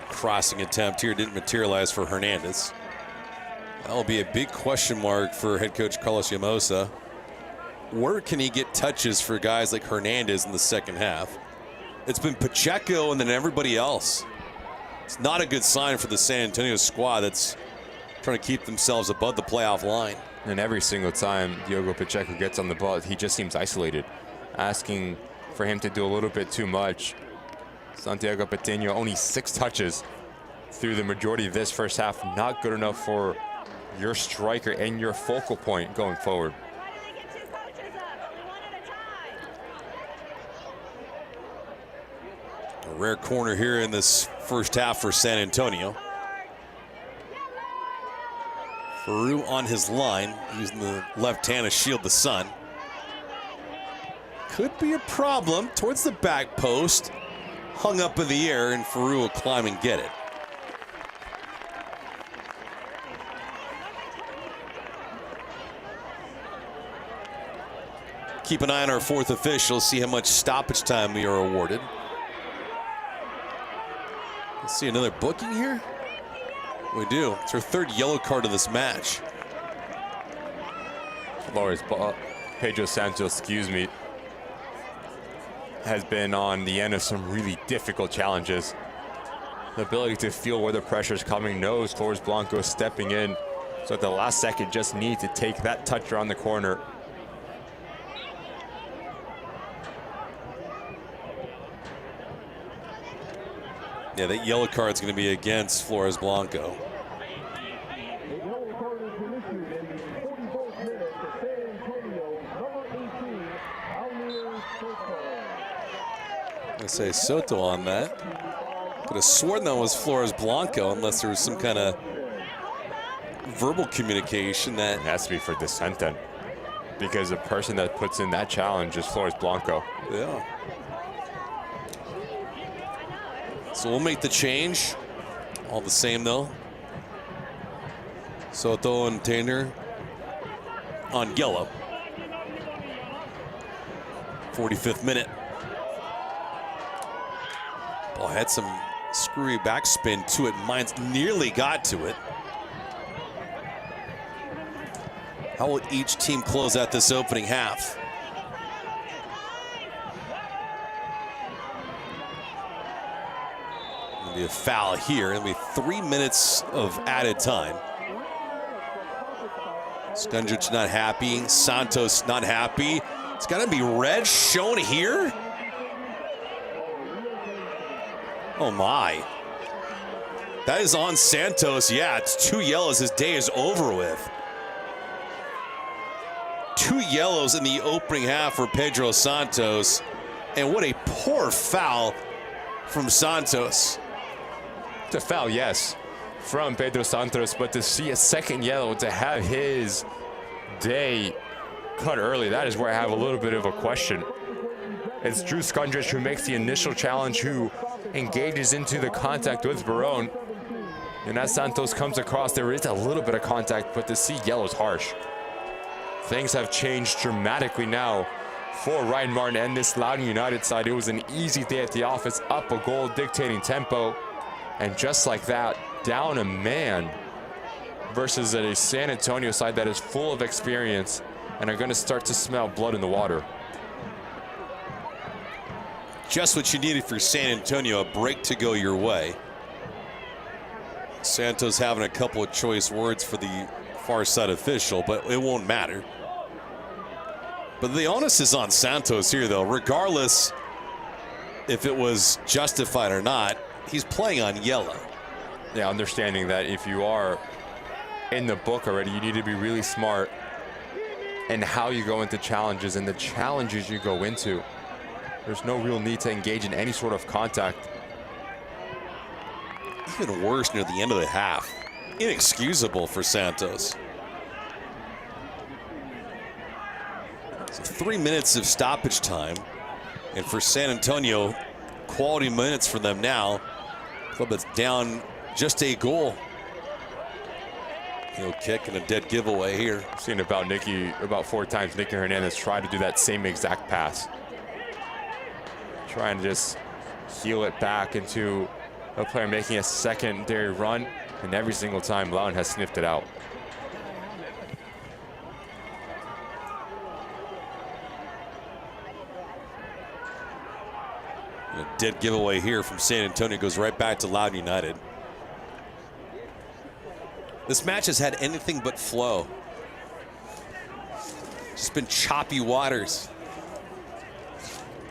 A: Crossing attempt here didn't materialize for Hernandez. That'll be a big question mark for head coach Carlos Llamosa. Where can he get touches for guys like Hernandez in the second half? It's been Pacheco and then everybody else. It's not a good sign for the San Antonio squad that's trying to keep themselves above the playoff line.
B: And every single time Diogo Pacheco gets on the ball, he just seems isolated, asking for him to do a little bit too much. Santiago Patino only 6 touches through the majority of this first half. Not good enough for your striker and your focal point going forward.
A: A rare corner here in this first half for San Antonio. Faru on his line, using the left hand to shield the sun. Could be a problem towards the back post. Hung up in the air, and Faru will climb and get it. Keep an eye on our fourth official, see how much stoppage time we are awarded. Let's see another booking here. We do. It's our third yellow card of this match.
B: Pedro Santos, has been on the end of some really difficult challenges. The ability to feel where the pressure is coming, knows Flores Blanco is stepping in. So at the last second, just need to take that touch around the corner.
A: Yeah, that yellow card's going to be against Flores Blanco. I say Soto on that. Could have sworn that was Flores Blanco, unless there was some kind of verbal communication that
B: it has to be for dissent then, because the person that puts in that challenge is Flores Blanco.
A: Yeah. So we'll make the change. All the same though. Soto and Tainer on yellow. 45th minute. Ball had some screwy backspin to it. Mines nearly got to it. How will each team close out this opening half? Gonna be a foul here. It'll be 3 minutes of added time. Skundrich not happy. Santos not happy. It's gonna be red shown here. Oh my. That is on Santos. Yeah, it's 2 yellows. His day is over with. 2 yellows in the opening half for Pedro Santos. And what a poor foul from Santos.
B: It's a foul, yes, from Pedro Santos, but to see a second yellow, to have his day cut early, that is where I have a little bit of a question. It's Drew Skundrich who makes the initial challenge, who engages into the contact with Barone. And as Santos comes across, there is a little bit of contact, but to see yellow is harsh. Things have changed dramatically now for Ryan Martin and this Loudoun United side. It was an easy day at the office, up a goal, dictating tempo. And just like that, down a man versus a San Antonio side that is full of experience and are going to start to smell blood in the water.
A: Just what you needed for San Antonio, a break to go your way. Santos having a couple of choice words for the far side official, but it won't matter. But the onus is on Santos here, though. Regardless if it was justified or not, he's playing on yellow.
B: Yeah, understanding that if you are in the book already, you need to be really smart in how you go into challenges and the challenges you go into. There's no real need to engage in any sort of contact.
A: Even worse near the end of the half. Inexcusable for Santos. So 3 minutes of stoppage time. And for San Antonio, quality minutes for them now. Club that's down just a goal. Heel kick and a dead giveaway here.
B: I've seen about 4 times Nicky Hernandez try to do that same exact pass. Trying to just heel it back into a player making a secondary run, and every single time Loudoun has sniffed it out.
A: A dead giveaway here from San Antonio goes right back to Loudoun United. This match has had anything but flow. Just been choppy waters.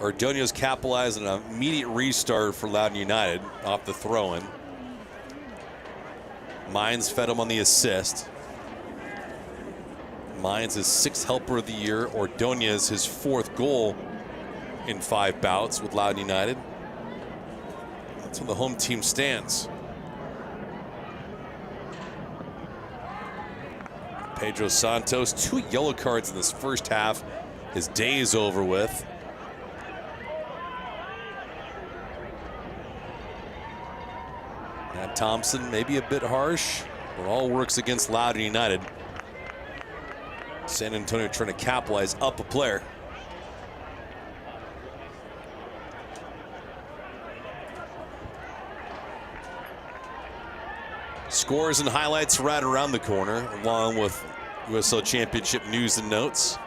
A: Ordonio's capitalized on an immediate restart for Loudoun United off the throw-in. Mines fed him on the assist. Mines his 6th helper of the year. Ordonez his 4th goal in 5 bouts with Loudoun United. That's how the home team stands. Pedro Santos, 2 yellow cards in this first half. His day is over with. Matt Thompson, maybe a bit harsh, but all works against Loudoun United. San Antonio trying to capitalize up a player. Scores and highlights right around the corner, along with USL Championship news and notes.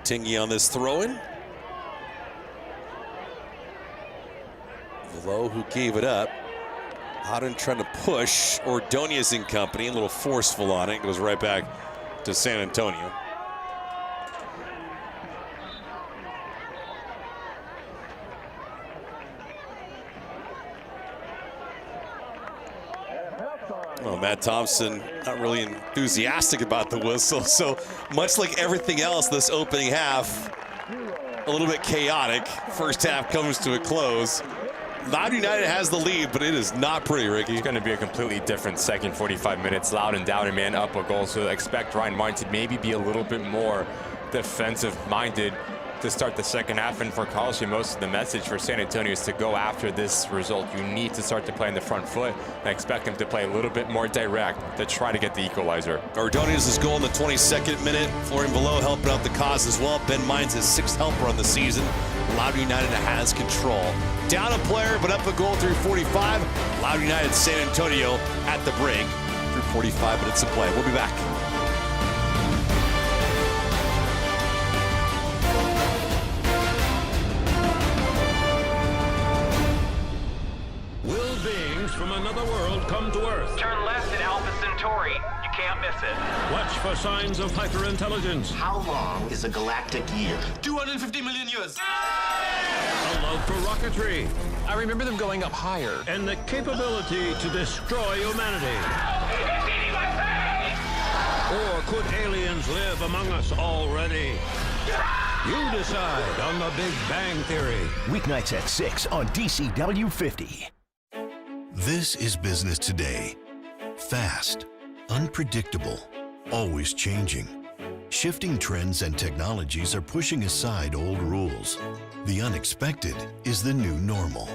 A: Tingy on this throw-in. Velo who gave it up. Loudoun trying to push. Ordonez in company, a little forceful on it. Goes right back to San Antonio. Well, Matt Thompson not really enthusiastic about the whistle, so much like everything else this opening half, a little bit chaotic. First half comes to a close. Loudoun United has the lead, but it is not pretty, Ricky.
B: It's going to be a completely different second 45 minutes. Loudoun down a man, up a goal, so expect Ryan Martin to maybe be a little bit more defensive-minded to start the second half. And for Carlos, most of the message for San Antonio is to go after this result. You need to start to play on the front foot. I expect them to play a little bit more direct to try to get the equalizer.
A: Ordonez's goal in the 22nd minute. Florian Velo helping out the cause as well. Ben Mines his 6th helper on the season. Loudoun United has control. Down a player, but up a goal through 45. Loudoun United, San Antonio at the break through 45 minutes of play. We'll be back.
K: From another world come to Earth.
M: Turn left at Alpha Centauri. You can't miss it.
K: Watch for signs of hyperintelligence.
L: How long is a galactic year?
M: 250 million years.
K: A love for rocketry.
M: I remember them going up higher.
K: And the capability to destroy humanity. Or could aliens live among us already? You decide on the Big Bang Theory.
G: Weeknights at 6 on DCW 50.
H: This is business today. Fast, unpredictable, always changing. Shifting trends and technologies are pushing aside old rules. The unexpected is the new normal.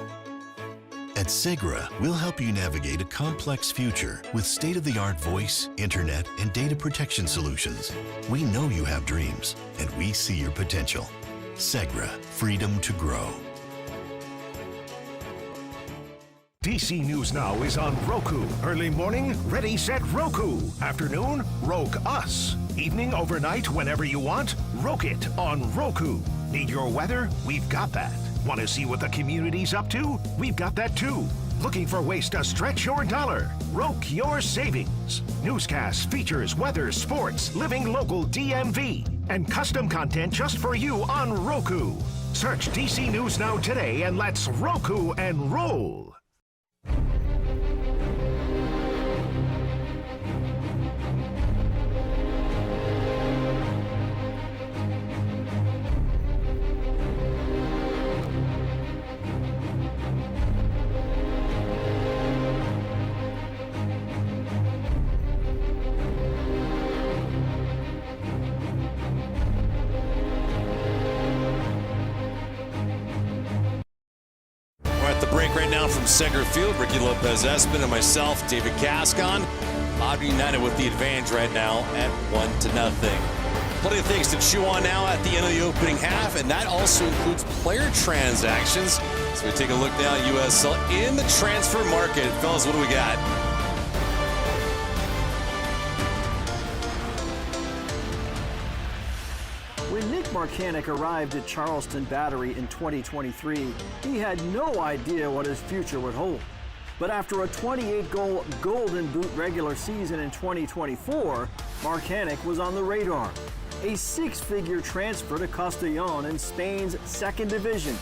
H: At Segra, we'll help you navigate a complex future with state-of-the-art voice, internet, and data protection solutions. We know you have dreams, and we see your potential. Segra, freedom to grow.
G: DC News Now is on Roku. Early morning, ready, set, Roku. Afternoon, Roke Us. Evening, overnight, whenever you want, Roke it on Roku. Need your weather? We've got that. Want to see what the community's up to? We've got that too. Looking for ways to stretch your dollar? Roke your savings. Newscasts, features, weather, sports, living local DMV, and custom content just for you on Roku. Search DC News Now today and let's Roku and roll.
A: Right now from Segra Field, Ricky Lopez-Espin and myself, David Gascon. Loudoun United with the advantage right now at 1-0. Plenty of things to chew on now at the end of the opening half, and that also includes player transactions. So we take a look now at USL in the transfer market. Fellas, what do we got?
N: When Nick Marcanic arrived at Charleston Battery in 2023, he had no idea what his future would hold. But after a 28-goal Golden Boot regular season in 2024, Marcanic was on the radar. a six-figure transfer to Castellón in Spain's second division,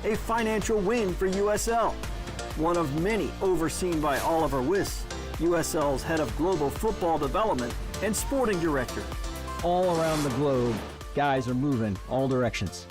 N: a financial win for USL, one of many overseen by Oliver Wyss, USL's head of global football development and sporting director.
O: All around the globe, guys are moving all directions.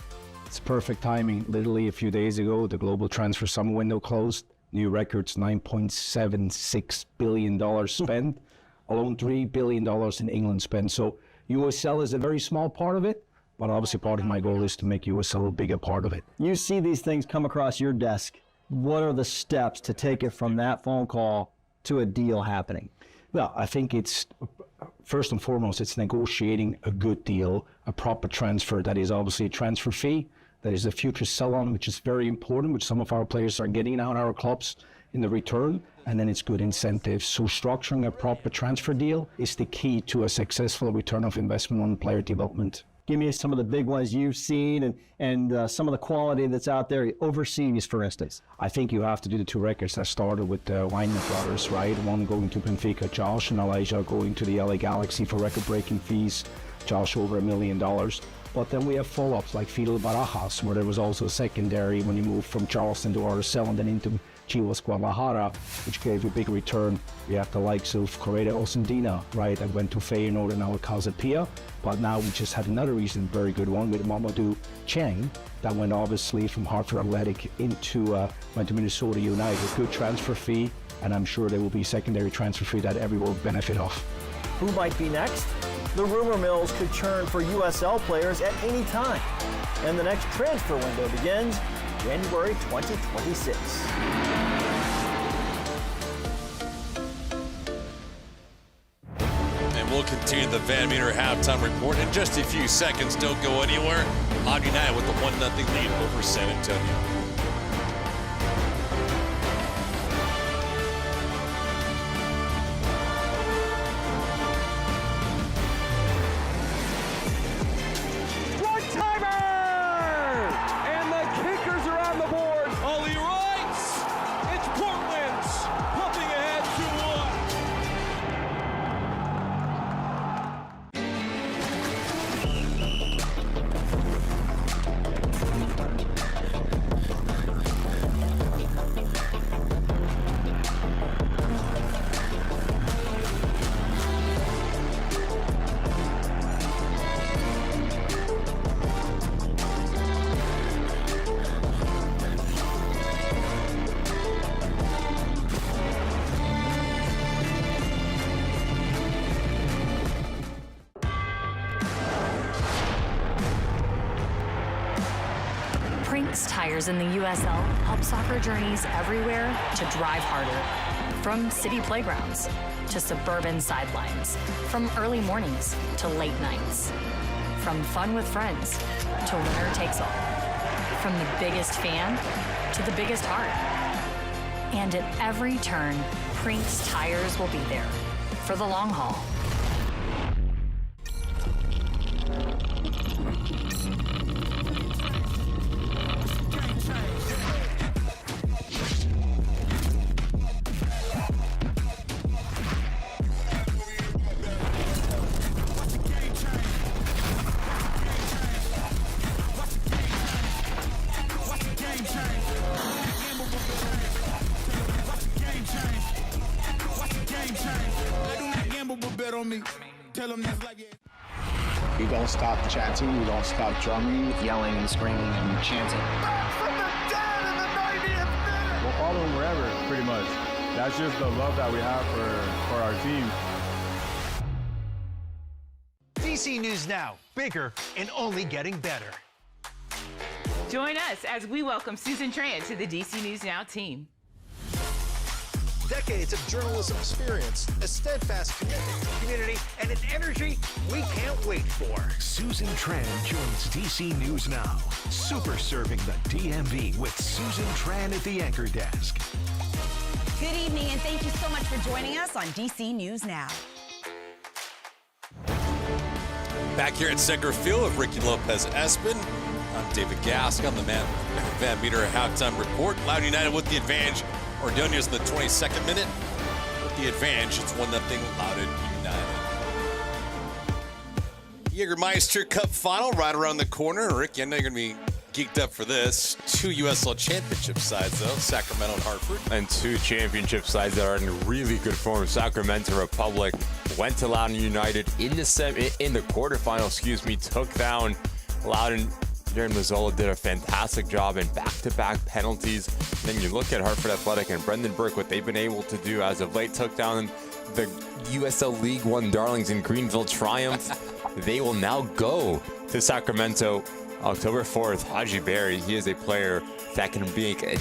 I: It's perfect timing. Literally a few days ago, the global transfer summer window closed. New records, $9.76 billion spent. Alone $3 billion in England spent. So USL is a very small part of it, but obviously part of my goal is to make USL a bigger part of it.
N: You see these things come across your desk. What are the steps to take it from that phone call to a deal happening?
I: Well, I think it's, first and foremost, it's negotiating a good deal, a proper transfer that is obviously a transfer fee, that is a future sell-on, which is very important, which some of our players are getting now in our clubs in the return, and then it's good incentives. So structuring a proper transfer deal is the key to a successful return of investment on player development.
N: Give me some of the big ones you've seen and some of the quality that's out there overseas, for instance.
I: I think you have to do the two records that started with the Weinman brothers, right? One going to Benfica, Josh and Elijah going to the LA Galaxy for record-breaking fees. Josh over $1 million. But then we have follow-ups like Fidel Barajas, where there was also a secondary when you moved from Charleston to RSL and then into Chivas Guadalajara, which gave you a big return. We have the likes of Correa Osandina, right, that went to Feyenoord and now at Casa Pia. But now we just had another recent very good one with Mamadou Cheng that went obviously from Hartford Athletic into went to Minnesota United. Good transfer fee, and I'm sure there will be secondary transfer fee that everyone will benefit off.
N: Who might be next? The rumor mills could churn for USL players at any time, and the next transfer window begins January 2026.
A: We'll continue the Van Meter halftime report in just a few seconds. Don't go anywhere. Loudoun United with the 1-0 lead over San Antonio.
P: Tires in the USL help soccer journeys everywhere to drive harder. From city playgrounds to suburban sidelines, from early mornings to late nights, from fun with friends to winner takes all, from the biggest fan to the biggest heart. And at every turn, Prinks Tires will be there for the long haul.
E: You don't stop chanting, you don't stop drumming,
L: yelling and screaming and chanting.
Q: We'll follow them wherever, pretty much. That's just the love that we have for our team.
R: DC News Now, bigger and only getting better.
S: Join us as we welcome Susan Tran to the DC News Now team.
R: Decades of journalism experience, a steadfast commitment to community, and an energy we can't wait for.
G: Susan Tran joins DC News Now. Super serving the DMV with Susan Tran at the anchor desk.
T: Good evening, and thank you so much for joining us on DC News Now.
A: Back here at Segra Field with Ricky Lopez-Espin. I'm David Gask. I'm the Van Meter halftime report. Loudoun United with the advantage. Ordonez in the 22nd minute with the advantage. It's 1-0 Loudoun United. Jägermeister Cup final right around the corner. Rick, I know you're going to be geeked up for this. 2 USL Championship sides, though, Sacramento and Hartford.
B: And 2 championship sides that are in really good form. Sacramento Republic went to Loudoun United in the quarterfinal, took down Loudoun. Darren Mazzola did a fantastic job in back-to-back penalties. And then you look at Hartford Athletic and Brendan Burke, what they've been able to do as of late, took down the USL League One darlings in Greenville Triumph. They will now go to Sacramento October 4th. Haji Berry, he is a player that can make a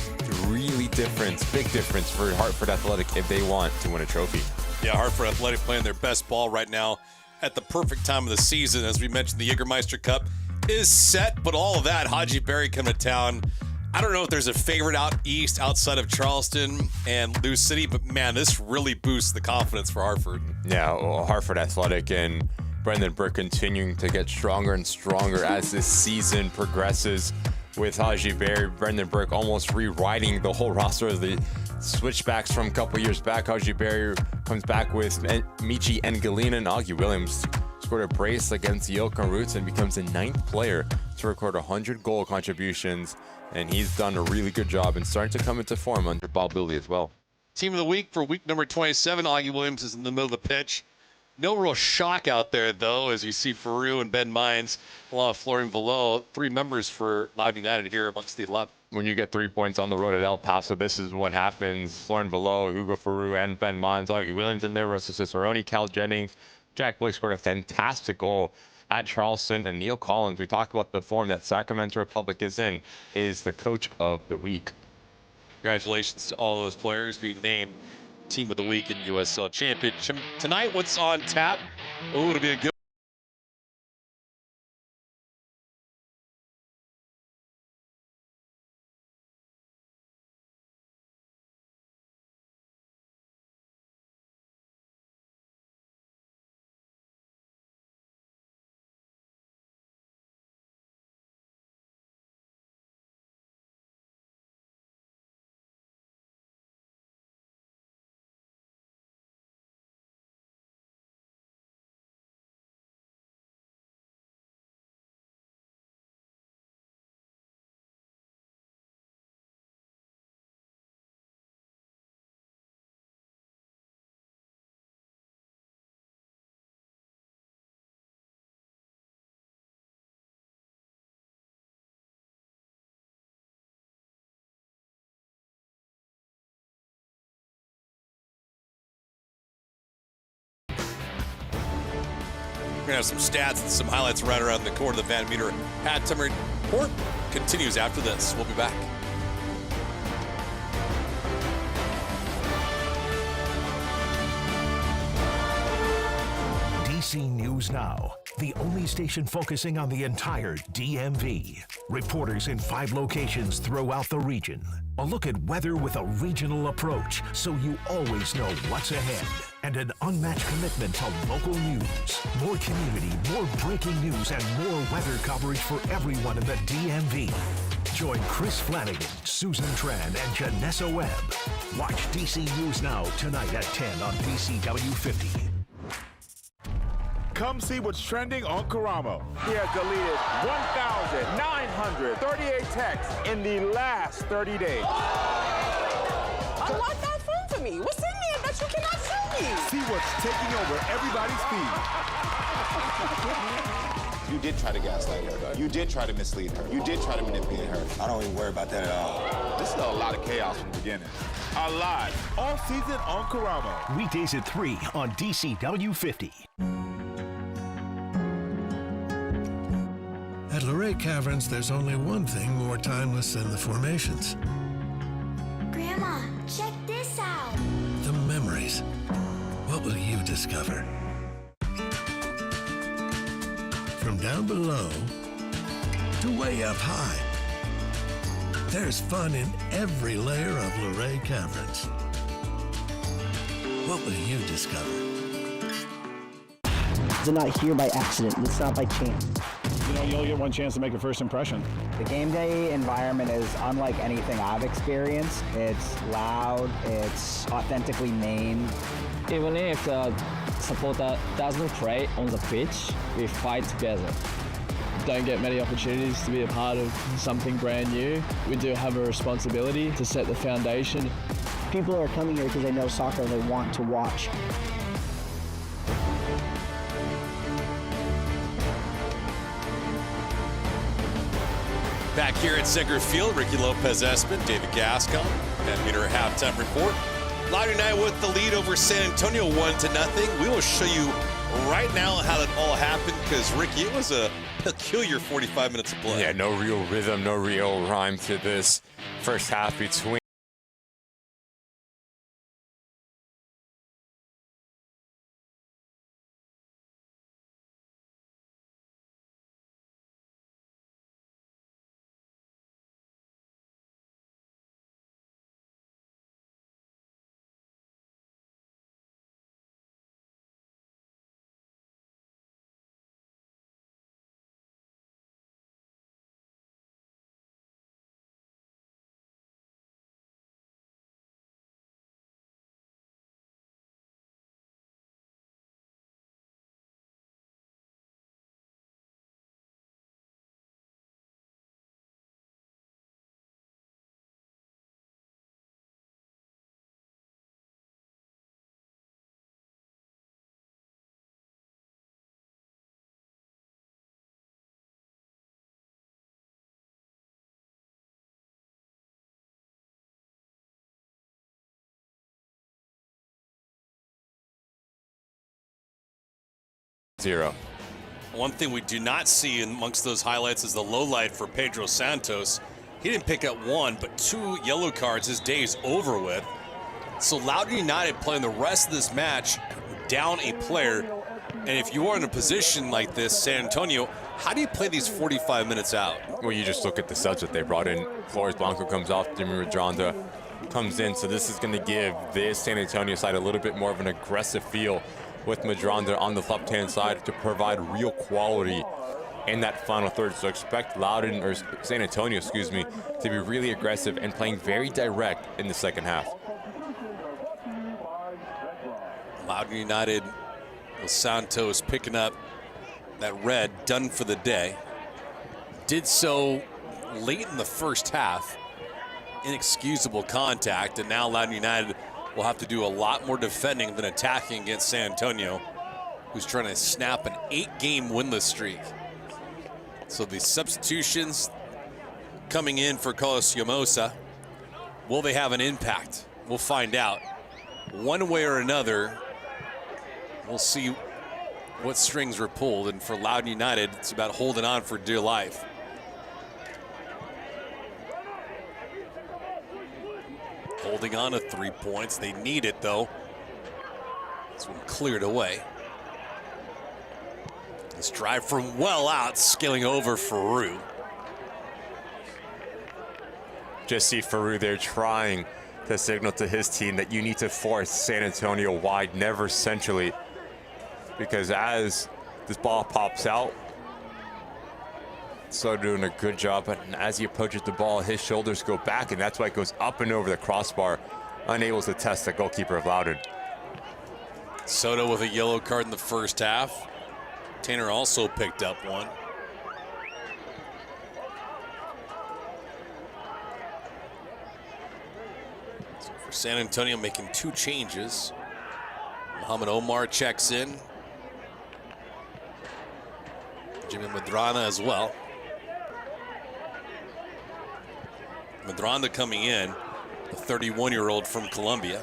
B: big difference for Hartford Athletic if they want to win a trophy.
A: Yeah, Hartford Athletic playing their best ball right now at the perfect time of the season. As we mentioned, the Jägermeister Cup is set, but all of that, Haji Berry coming to town. I don't know if there's a favorite out east outside of Charleston and Lou City, but man, this really boosts the confidence for Hartford.
B: Yeah, well, Hartford Athletic and Brendan Burke continuing to get stronger and stronger as this season progresses. With Haji Berry, Brendan Burke almost rewriting the whole roster of the switchbacks from a couple years back. Haji Berry comes back with Michi Engelina and Augie Williams. Scored a brace against the Yilkon Roots and becomes the 9th player to record 100 goal contributions. And he's done a really good job and starting to come into form under Bob Lilly as well.
A: Team of the week for week number 27, Augie Williams is in the middle of the pitch. No real shock out there, though, as you see Faroux and Ben Mines, along with Florian Velo, 3 members for Loudoun United here amongst the 11.
B: When you get 3 points on the road at El Paso, this is what happens. Florian Velo, Hugo Faroux, and Ben Mines, Augie Williams in there, Russell Cicerone, Cal Jennings. Jack Blake scored a fantastic goal at Charleston, and Neil Collins, we talked about the form that Sacramento Republic is in, is the coach of the week.
A: Congratulations to all those players being named Team of the Week in USL Championship. Tonight, what's on tap? Oh, it'll be a good We're going to have some stats and some highlights right around the corner of the Van Meter. Pat Timmer report continues after this. We'll be back.
G: DC News Now, the only station focusing on the entire DMV. Reporters in 5 locations throughout the region. A look at weather with a regional approach, so you always know what's ahead. And an unmatched commitment to local news. More community, more breaking news, and more weather coverage for everyone in the DMV. Join Chris Flanagan, Susan Tran, and Janessa Webb. Watch DC News Now tonight at 10 on DCW 50.
Q: Come see what's trending on Karamo. He has deleted 1,938 texts in the last 30 days.
U: Unlock that phone for me. What's in there that you cannot see?
Q: See what's taking over everybody's feed.
J: You did try to gaslight her. You did try to mislead her. You did try to manipulate her. I don't even worry about that at all.
Q: This is a lot of chaos from the beginning. A lot. All season on Karamo.
G: Weekdays at 3 on DCW 50.
V: At Luray Caverns, there's only one thing more timeless than the formations.
W: Grandma, check this out.
V: The memories. What will you discover? From down below to way up high, there's fun in every layer of Luray Caverns. What will you discover?
O: They're not here by accident. It's not by chance.
E: You know, you only get one chance to make a first impression.
L: The game day environment is unlike anything I've experienced. It's loud, it's authentically Maine.
X: Even if
O: supporter doesn't play on the pitch, we fight together.
C: Don't get many opportunities to be a part of something brand new. We do have a responsibility to set the foundation.
L: People are coming here because they know soccer and they want to watch.
A: Back here at Segra Field, Ricky Lopez-Espin, David Gascon, and Meter halftime report. Loudoun United with the lead over San Antonio 1-0. We will show you right now how that all happened because, Ricky, it was a peculiar 45 minutes of play.
B: Yeah, no real rhythm, no real rhyme to this first half between zero.
A: One thing we do not see amongst those highlights is the low light for Pedro Santos. He didn't pick up one, but 2 yellow cards. His day is over with. So Loudoun United playing the rest of this match down a player. And if you are in a position like this, San Antonio, how do you play these 45 minutes out?
B: Well, you just look at the subs that they brought in. Flores Blanco comes off, Jimmy Madronda comes in. So this is going to give this San Antonio side a little bit more of an aggressive feel with Madronda on the left-hand side to provide real quality in that final third. So expect Loudoun, or San Antonio, excuse me, to be really aggressive and playing very direct in the second half.
A: Loudoun United with Santos picking up that red, done for the day. Did so late in the first half. Inexcusable contact, and now Loudoun United will have to do a lot more defending than attacking against San Antonio, who's trying to snap an 8-game winless streak. So the substitutions coming in for Carlos Llamosa, will they have an impact? We'll find out. One way or another, we'll see what strings were pulled, and for Loudoun United, it's about holding on for dear life. Holding on to 3 points. They need it, though. This one cleared away. This drive from well out, scaling over Faroux.
B: Just see Faroux there trying to signal to his team that you need to force San Antonio wide, never centrally. Because as this ball pops out, so doing a good job, but as he approaches the ball, his shoulders go back, and that's why it goes up and over the crossbar, unable to test the goalkeeper of Loudoun.
A: Soto with a yellow card in the first half. Tanner also picked up one. So for San Antonio, making 2 changes. Mohamed Omar checks in. Jimmy Madrana as well. Madronda coming in, the 31-year-old from Colombia.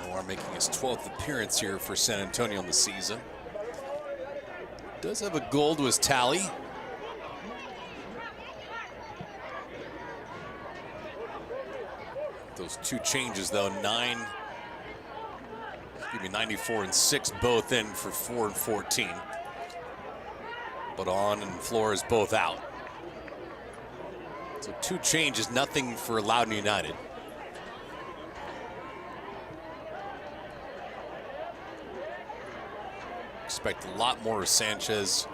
A: Omar making his 12th appearance here for San Antonio in the season. Does have a goal to his tally. Those 2 changes, though, 94 and 6, both in for 4 and 14. But On and Flores both out. So 2 changes, nothing for Loudoun United. Expect a lot more of Sanchez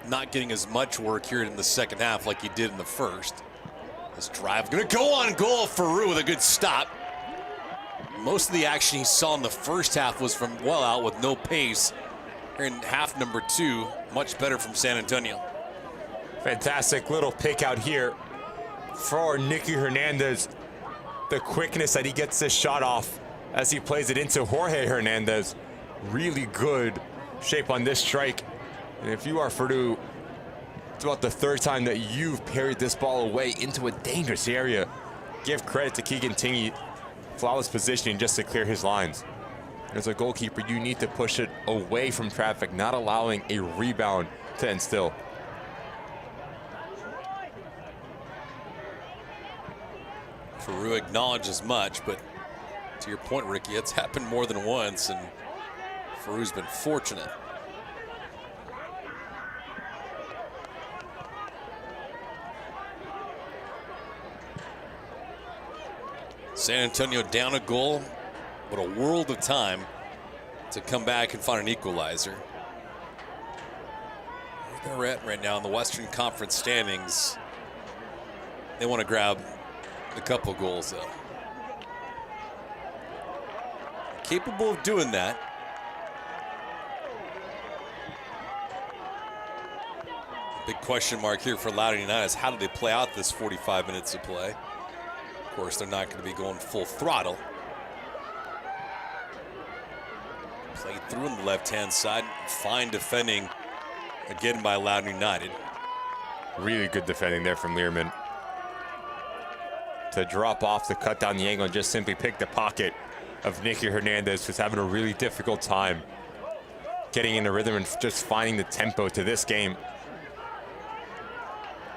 A: not getting as much work here in the second half like he did in the first. This drive gonna go on goal. Farouk with a good stop. Most of the action he saw in the first half was from well out with no pace. Here in half number 2, much better from San Antonio.
B: Fantastic little pick out here for Nicky Hernandez. The quickness that he gets this shot off as he plays it into Jorge Hernandez. Really good shape on this strike. And if you are Farouk, it's about the 3rd time that you've parried this ball away into a dangerous area. Give credit to Keegan Tingy. Flawless positioning just to clear his lines. As a goalkeeper, you need to push it away from traffic, not allowing a rebound to instill.
A: Farouk acknowledged as much, but to your point, Ricky, it's happened more than once, and Farouk's been fortunate. San Antonio down a goal, but a world of time to come back and find an equalizer. Where they're at right now in the Western Conference standings, they want to grab a couple goals though. Capable of doing that. Big question mark here for Loudoun United is how do they play out this 45 minutes of play? Of course, they're not going to be going full throttle. Played through on the left-hand side. Fine defending again by Loudoun United.
B: Really good defending there from Learman. To drop off, to cut down the angle, and just simply pick the pocket of Nicky Hernandez, who's having a really difficult time getting into rhythm and just finding the tempo to this game.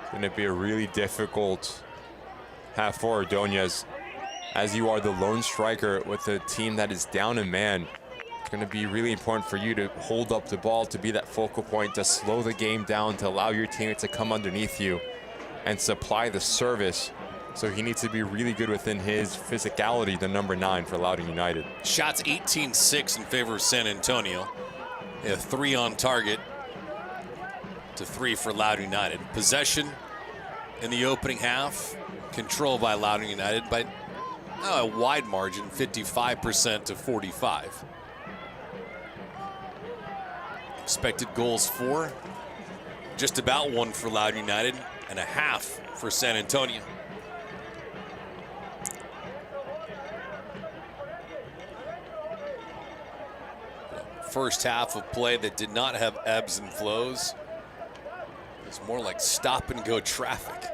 B: It's going to be a really difficult half for Ordonez, as you are the lone striker with a team that is down a man. It's going to be really important for you to hold up the ball, to be that focal point, to slow the game down, to allow your teammates to come underneath you and supply the service. So he needs to be really good within his physicality, the number 9 for Loudoun United.
A: Shots 18-6 in favor of San Antonio. They have 3 on target to 3 for Loudoun United. Possession in the opening half, control by Loudoun United by a wide margin, 55% to 45. Expected goals for, just about 1 for Loudoun United and a half for San Antonio. First half of play that did not have ebbs and flows. It's more like stop and go traffic.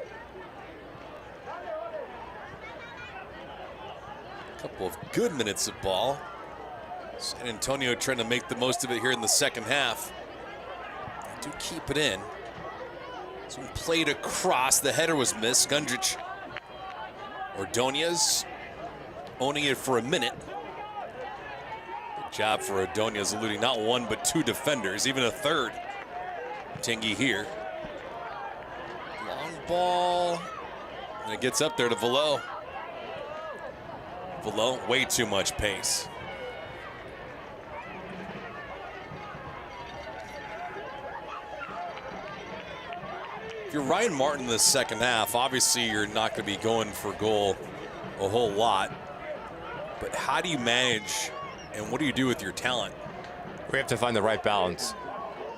A: Couple of good minutes of ball. San Antonio trying to make the most of it here in the second half. They do keep it in. So played across, the header was missed. Skundrich, Ordonez owning it for a minute. Good job for Ordonez, eluding not 1 but 2 defenders, even a third. Tingy here. Long ball, and it gets up there to Velo. Velo, way too much pace. If you're Ryan Martin in the second half, obviously you're not going to be going for goal a whole lot. But how do you manage and what do you do with your talent?
B: We have to find the right balance.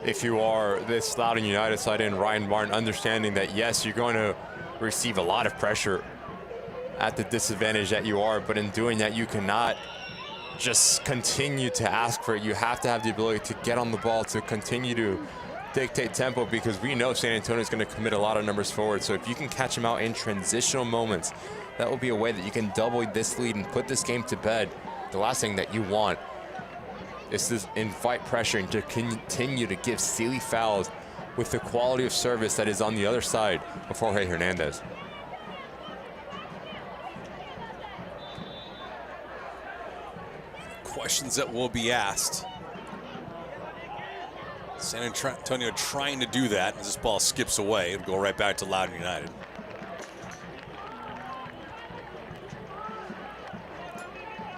B: If you are this Loudoun United side and Ryan Martin, understanding that yes, you're going to receive a lot of pressure at the disadvantage that you are, but in doing that, you cannot just continue to ask for it. You have to have the ability to get on the ball, to continue to dictate tempo, because we know San Antonio is going to commit a lot of numbers forward. So if you can catch them out in transitional moments, that will be a way that you can double this lead and put this game to bed. The last thing that you want is to invite pressure and to continue to give silly fouls with the quality of service that is on the other side of Jorge Hernandez.
A: Questions that will be asked. San Antonio trying to do that as this ball skips away. It'll go right back to Loudoun United.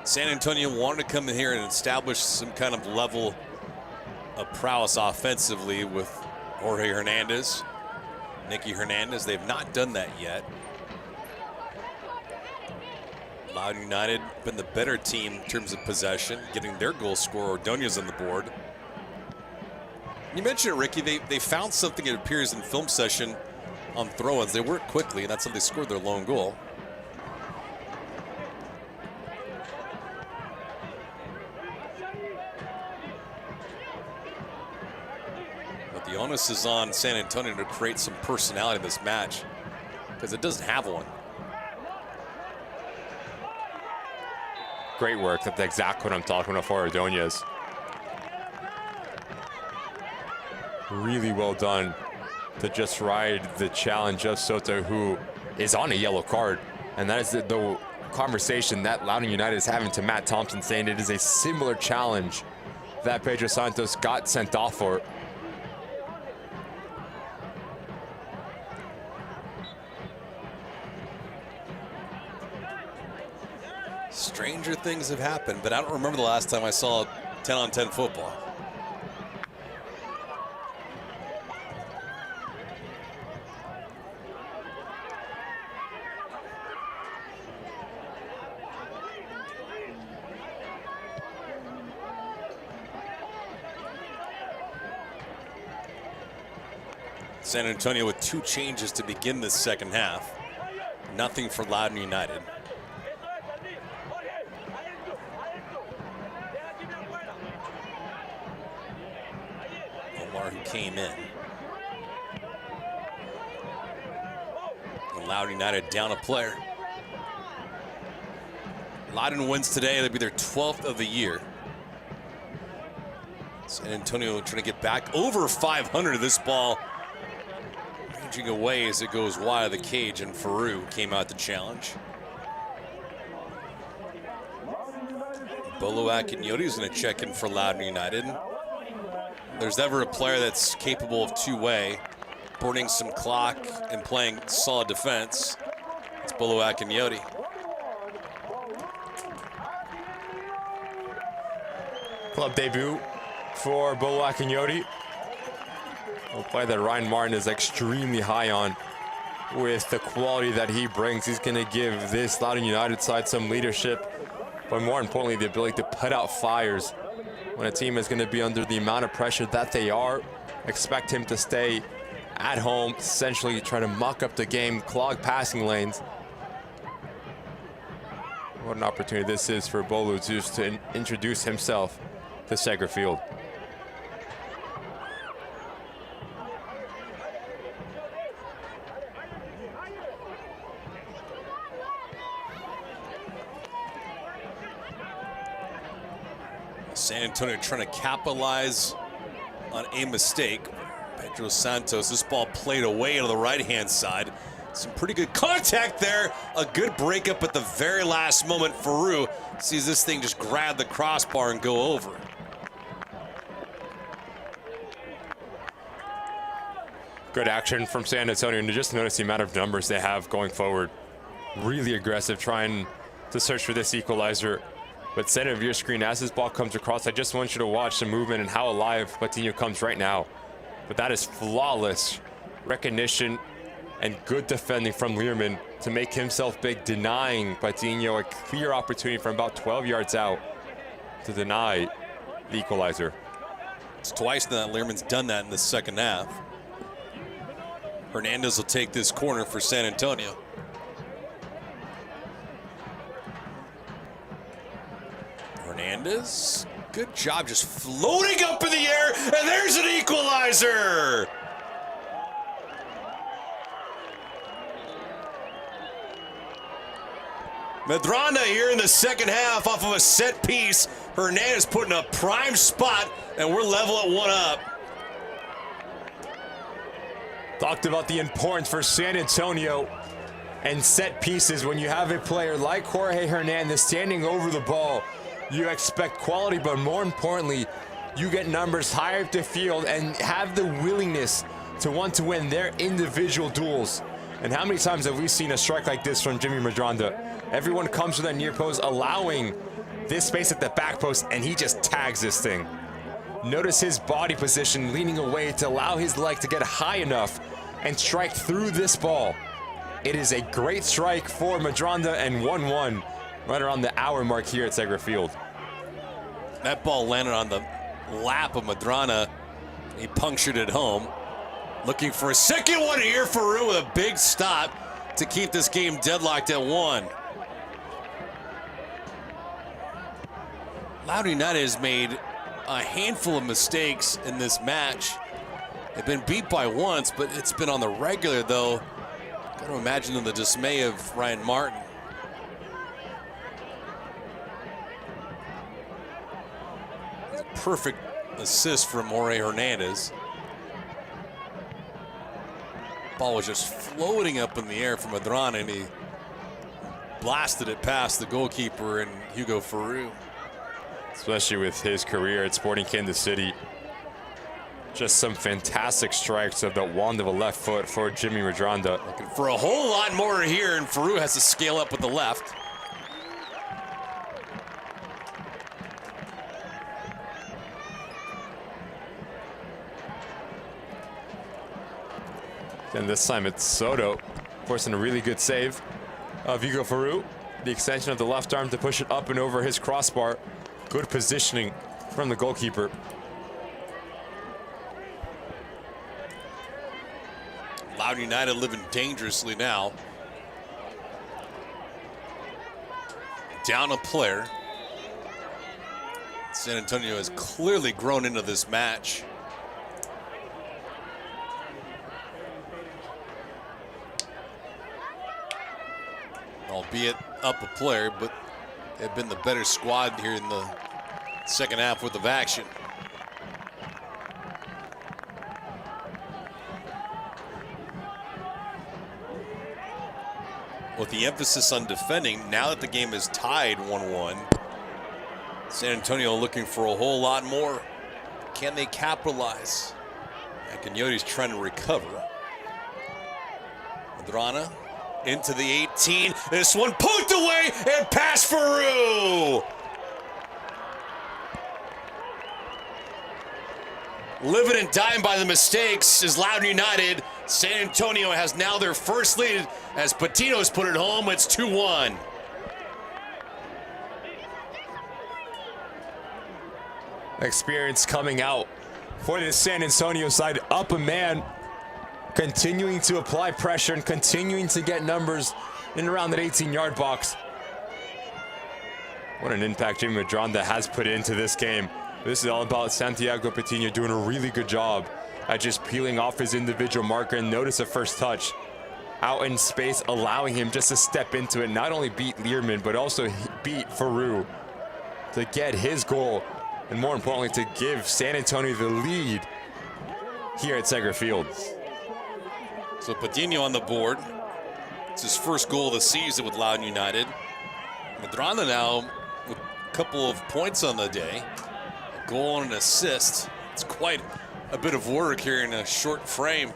A: San Antonio wanted to come in here and establish some kind of level of prowess offensively with Jorge Hernandez, Nicky Hernandez. They've not done that yet. Loudoun United been the better team in terms of possession, getting their goal scorer, Ordonez, on the board. You mentioned it, Ricky. They found something, it appears, in film session on throw-ins. They worked quickly, and that's how they scored their lone goal. But the onus is on San Antonio to create some personality in this match, because it doesn't have one.
B: Great work. That's exactly what I'm talking about for Ordonez. Really well done to just ride the challenge of Soto, who is on a yellow card. And that is the conversation that Loudoun United is having to Matt Thompson, saying it is a similar challenge that Pedro Santos got sent off for.
A: Stranger things have happened, but I don't remember the last time I saw 10-on-10 football. San Antonio with 2 changes to begin this second half. Nothing for Loudoun United. Omar, who came in. And Loudoun United down a player. Loudoun wins today. They'll be their 12th of the year. San Antonio trying to get back over 500 of this ball. Ranging away as it goes wide of the cage, and Faru came out to challenge. Bolo Akinyoti is going to check in for Loudoun United. There's never a player that's capable of two-way, burning some clock and playing solid defense. It's Bolo Akinyoti.
B: Club debut for Bolo Akinyoti. A play that Ryan Martin is extremely high on with the quality that he brings. He's going to give this Loudoun United side some leadership, but more importantly, the ability to put out fires when a team is going to be under the amount of pressure that they are. Expect him to stay at home, essentially try to muck up the game, clog passing lanes. What an opportunity this is for Bolo just to introduce himself to Segra Field.
A: San Antonio trying to capitalize on a mistake. Pedro Santos, this ball played away to the right-hand side. Some pretty good contact there. A good breakup at the very last moment. Faru sees this thing just grab the crossbar and go over.
B: Good action from San Antonio, and just notice the amount of numbers they have going forward. Really aggressive, trying to search for this equalizer. But center of your screen, as this ball comes across, I just want you to watch the movement and how alive Patino comes right now. But that is flawless recognition and good defending from Learman to make himself big, denying Patino a clear opportunity from about 12 yards out to deny the equalizer.
A: It's twice now that Learman's done that in the second half. Hernandez will take this corner for San Antonio. Hernandez, good job just floating up in the air, and there's an equalizer! Medranda here in the second half off of a set piece. Hernandez put in a prime spot, and we're level at 1-up.
B: Talked about the importance for San Antonio and set pieces. When you have a player like Jorge Hernandez standing over the ball, you expect quality, but more importantly, you get numbers higher up the field and have the willingness to want to win their individual duels. And how many times have we seen a strike like this from Jimmy Medranda? Everyone comes to that near post, allowing this space at the back post, and he just tags this thing. Notice his body position leaning away to allow his leg to get high enough and strike through this ball. It is a great strike for Medranda, and 1-1 right around the hour mark here at Segra Field.
A: That ball landed on the lap of Madrana. He punctured it home. Looking for a second one here. Farouk with a big stop to keep this game deadlocked at 1. Loudoun United has made a handful of mistakes in this match. They've been beat by once, but it's been on the regular, though. Got to imagine the dismay of Ryan Martin. Perfect assist from Jorge Hernandez. Ball was just floating up in the air from Madrana, and he blasted it past the goalkeeper and Hugo Farouk.
B: Especially with his career at Sporting Kansas City. Just some fantastic strikes of the wand of a left foot for Jimmy Madrana.
A: Looking for a whole lot more here, and Farouk has to scale up with the left.
B: And this time it's Soto forcing a really good save of Hugo Farouk. The extension of the left arm to push it up and over his crossbar. Good positioning from the goalkeeper.
A: Loudoun United living dangerously now. Down a player. San Antonio has clearly grown into this match. Albeit up a player, but they've been the better squad here in the second half worth of action. With the emphasis on defending, now that the game is tied 1-1, San Antonio looking for a whole lot more. Can they capitalize? Akinyoti's trying to recover. Madrana into the 18. This one poked away and past Farouk. Living and dying by the mistakes is Loudoun United. San Antonio has now their first lead as Patino's put it home. It's 2-1.
B: Experience coming out for the San Antonio side. Up a man, continuing to apply pressure and continuing to get numbers in around that 18-yard box. What an impact Jimmy Madrana has put into this game. This is all about Santiago Patino doing a really good job at just peeling off his individual marker, and notice a first touch out in space, allowing him just to step into it, not only beat Learman, but also beat Farouk to get his goal, and more importantly, to give San Antonio the lead here at Segra Field.
A: So Patino on the board. It's his first goal of the season with Loudoun United. Madrana now with a couple of points on the day. A goal and an assist. It's quite a bit of work here in a short frame.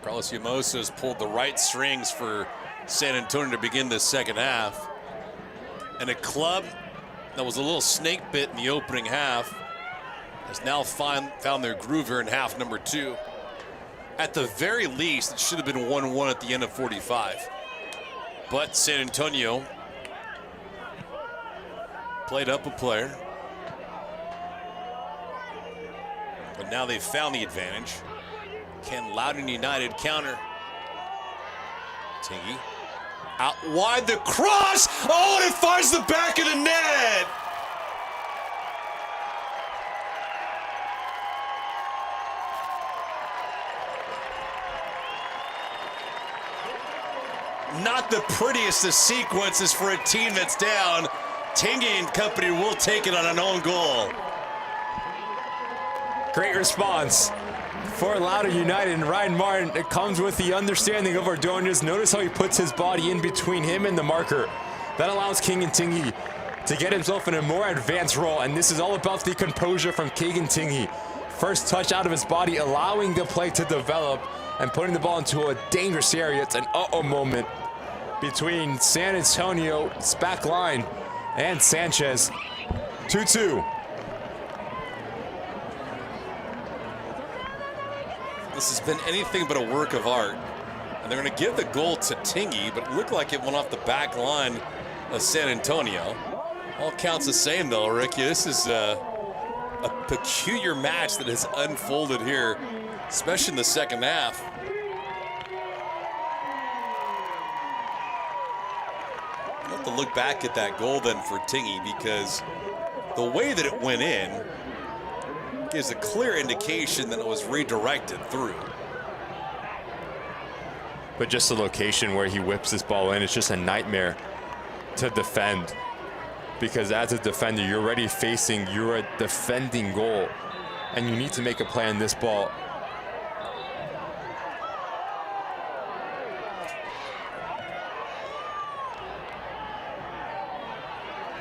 A: Carlos Llamosa has pulled the right strings for San Antonio to begin this second half. And a club that was a little snake bit in the opening half has now found their groove here in half number 2. At the very least, it should have been 1-1 at the end of 45. But San Antonio played up a player. But now they've found the advantage. Can Loudoun United counter? Tingy. Out wide, the cross! Oh, and it finds the back of the net! Not the prettiest of sequences for a team that's down. Tingy and company will take it on an own goal.
B: Great response for Loudoun United, and Ryan Martin, it comes with the understanding of Ordonez. Notice how he puts his body in between him and the marker. That allows King and Tingy to get himself in a more advanced role, and this is all about the composure from Keegan Tingy. First touch out of his body, allowing the play to develop and putting the ball into a dangerous area. It's an uh-oh moment between San Antonio's back line and Sanchez. 2-2.
A: This has been anything but a work of art. And they're going to give the goal to Tingy, but it looked like it went off the back line of San Antonio. All counts the same though, Ricky. This is a peculiar match that has unfolded here, especially in the second half. I'll have to look back at that goal then for Tingy, because the way that it went in gives a clear indication that it was redirected through.
B: But just the location where he whips this ball in, it's just a nightmare to defend. Because as a defender, you're already facing your defending goal, and you need to make a play on this ball.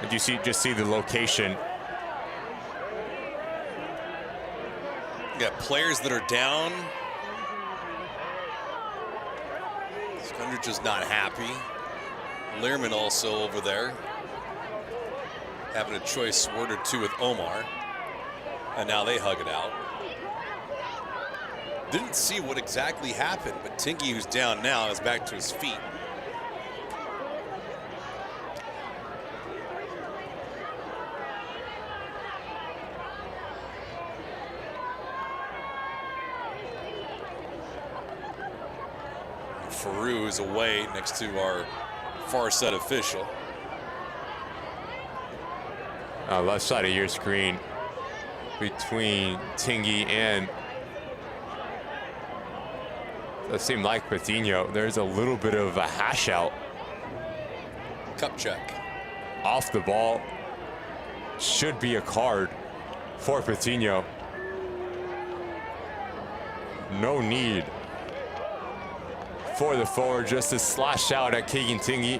B: And you just see the location.
A: You got players that are down. Skundrich is not happy. Learman also over there, having a choice word or two with Omar. And now they hug it out. Didn't see what exactly happened, but Tinky, who's down now, is back to his feet. Faroux is away next to our far side official.
B: Left side of your screen between Tingy and, it seemed like Patino. There's a little bit of a hash out.
A: Cup check.
B: Off the ball. Should be a card for Patino. No need for the forward just to slash out at Keegan Tingy.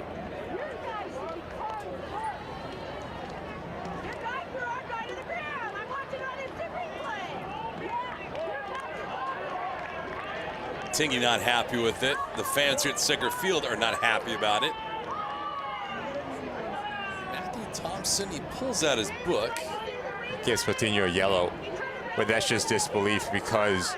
A: Tingy not happy with it. The fans here at Seger Field are not happy about it. Matthew Thompson, he pulls out his book.
B: Gives Patino a yellow, but that's just disbelief because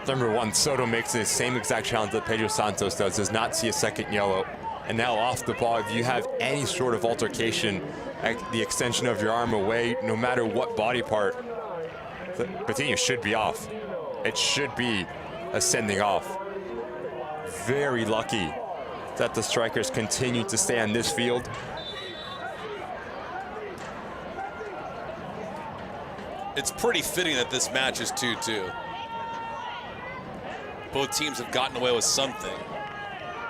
B: number one, Soto makes the same exact challenge that Pedro Santos does not see a second yellow. And now off the ball, if you have any sort of altercation at the extension of your arm away, no matter what body part, Patino should be off. It should be a sending off. Very lucky that the strikers continue to stay on this field.
A: It's pretty fitting that this match is 2-2. Both teams have gotten away with something.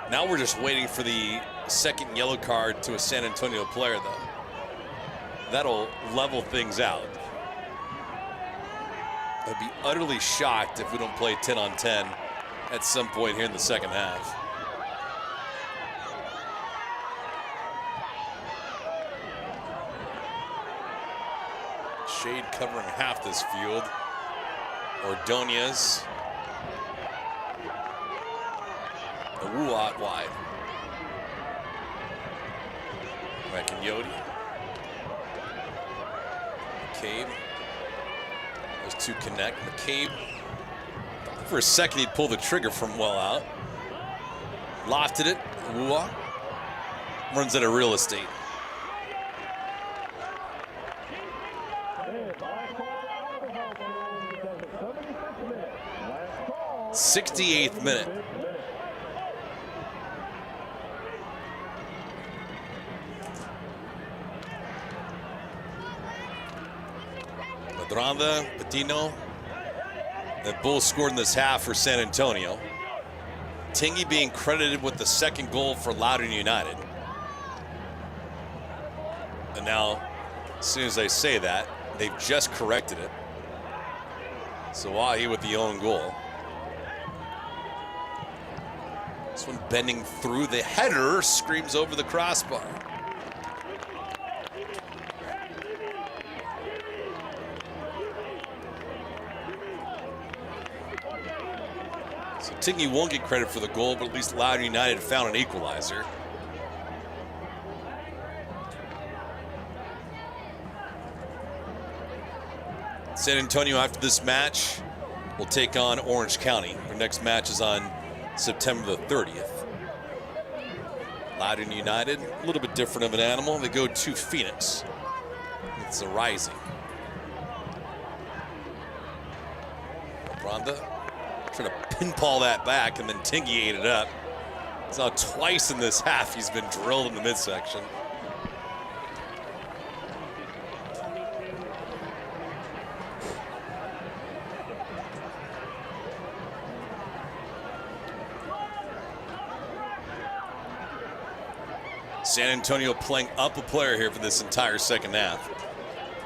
A: Now we're just waiting for the second yellow card to a San Antonio player, though. That'll level things out. I'd be utterly shocked if we don't play 10-on-10 at some point here in the second half. Shade covering half this field. Ordonez. The Wu out wide. Yodi. McCabe. Those two connect. McCabe, for a second, he'd pull the trigger from well out. Lofted it. Wua runs out of real estate. '68th minute. Medranda, Patino. That both scored in this half for San Antonio. Tingy being credited with the second goal for Loudoun United. And now, as soon as I say that, they've just corrected it. Sawahi with the own goal. This one bending through the header, screams over the crossbar. So Tingy won't get credit for the goal, but at least Loudoun United found an equalizer. San Antonio, after this match, will take on Orange County. Their next match is on September the 30th. Loudoun United, a little bit different of an animal. They go to Phoenix. It's a rising. Ronda trying to pinball that back, and then Tingy ate it up. It's now twice in this half he's been drilled in the midsection. San Antonio playing up a player here for this entire second half.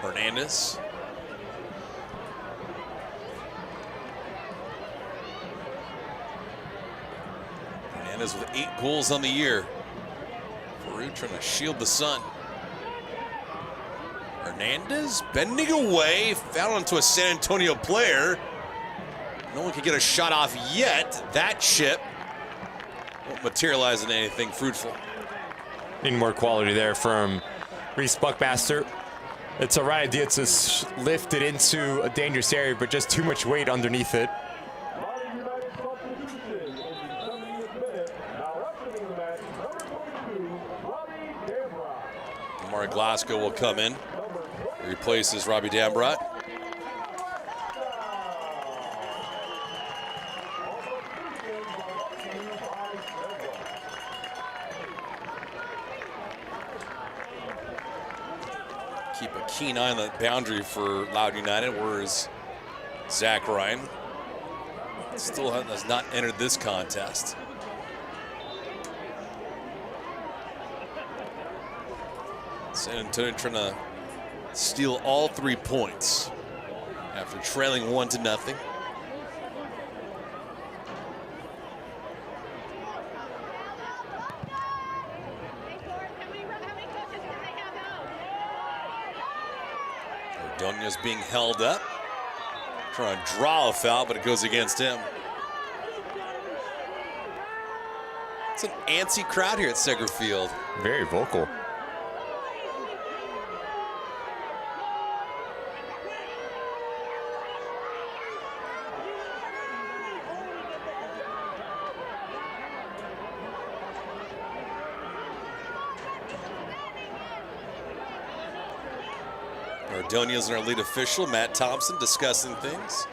A: Hernandez. Hernandez with 8 goals on the year. Peru trying to shield the sun. Hernandez bending away, foul onto a San Antonio player. No one can get a shot off yet. That chip won't materialize in anything fruitful.
B: Need more quality there from Reese Buckmaster. It's a right idea to lift it into a dangerous area, but just too much weight underneath it.
A: Mark Glasgow will come in. He replaces Robbie Dambrot. Keep a keen eye on the boundary for Loudoun United, whereas Zach Ryan still has not entered this contest. San Antonio trying to steal all 3 points after trailing 1-0. Ordonez being held up, trying to draw a foul, but it goes against him. It's an antsy crowd here at Segra Field.
B: Very vocal.
A: Ordonez and our lead official, Matt Thompson, discussing things.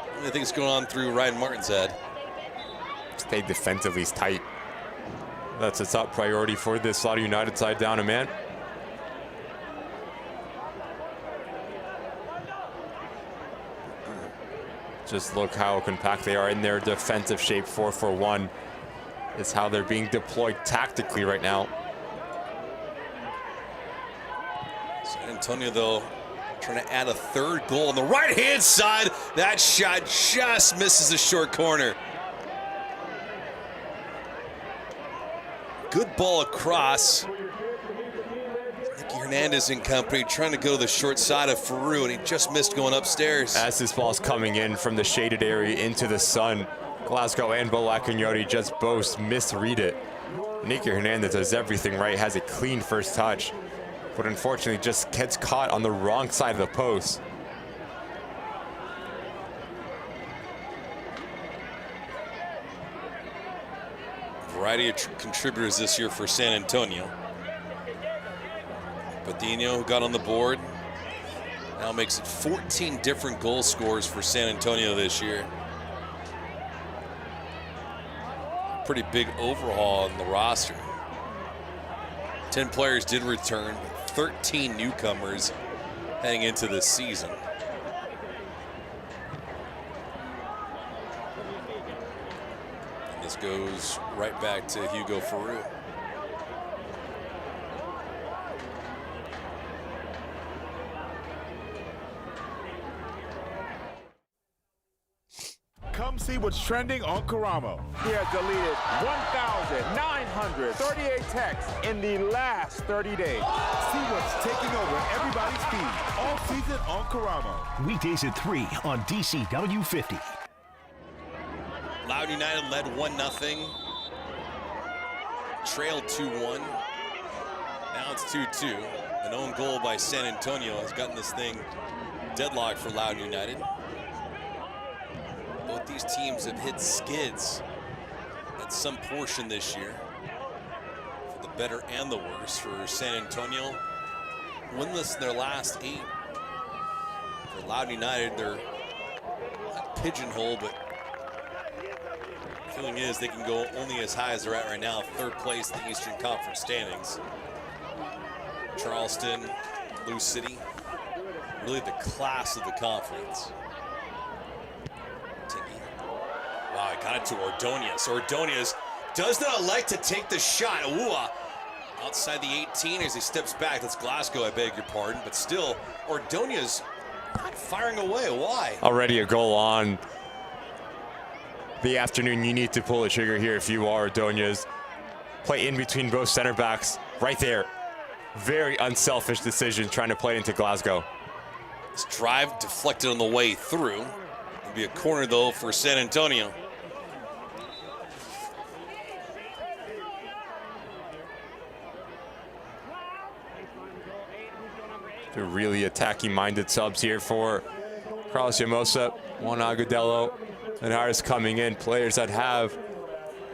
A: What do you think is going on through Ryan Martin's head?
B: Stay defensively tight. That's a top priority for this Loudoun United side, down a man. Just look how compact they are in their defensive shape. 4-4-1 is how they're being deployed tactically right now.
A: San Antonio, though, trying to add a 3rd goal on the right-hand side. That shot just misses the short corner. Good ball across. Nicky Hernandez and company trying to go to the short side of Faru, and he just missed going upstairs.
B: As this ball's coming in from the shaded area into the sun, Glasgow and Bolakinyoti just both misread it. Nicky Hernandez does everything right, has a clean first touch, but unfortunately just gets caught on the wrong side of the post.
A: Variety of contributors this year for San Antonio. Patino, who got on the board, now makes it 14 different goal scorers for San Antonio this year. Pretty big overhaul in the roster. 10 players did return, 13 newcomers heading into this season. And this goes right back to Hugo Faru.
D: Come see what's trending on Karamo. He has deleted 1,938 texts in the last 30 days. See what's taking over everybody's feed all season on Karamo.
G: Weekdays at 3 on DCW 50.
A: Loudoun United led 1-0. Trailed 2-1. Now it's 2-2. An own goal by San Antonio has gotten this thing deadlocked for Loudoun United. Both these teams have hit skids at some portion this year, for the better and the worse for San Antonio. Winless in their last 8. For Loudoun United, they're not pigeonholed, but the feeling is they can go only as high as they're at right now, 3rd place in the Eastern Conference standings. Charleston, Lou City, really the class of the conference. Wow, I got it to Ordonez. Ordonez does not like to take the shot. Ooh, outside the 18 as he steps back. That's Glasgow, I beg your pardon. But still, Ordonez not firing away. Why?
B: Already a goal on the afternoon. You need to pull the trigger here if you are Ordonez. Play in between both center backs right there. Very unselfish decision trying to play it into Glasgow.
A: This drive deflected on the way through. It'll be a corner though for San Antonio.
B: They're really attacking-minded subs here for Carlos Llamosa, Juan Agudelo, and Harris coming in. Players that have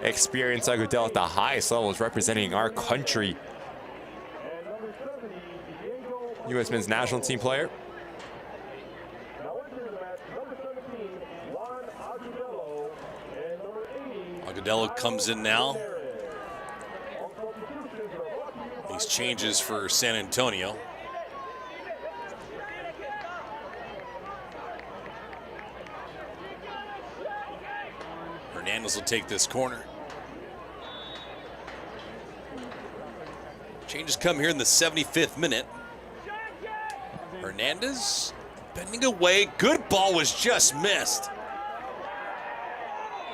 B: experienced Agudelo at the highest levels representing our country. U.S. men's national team player.
A: Agudelo comes in now. These changes for San Antonio. Hernandez will take this corner. Changes come here in the 75th minute. Hernandez bending away. Good ball was just missed.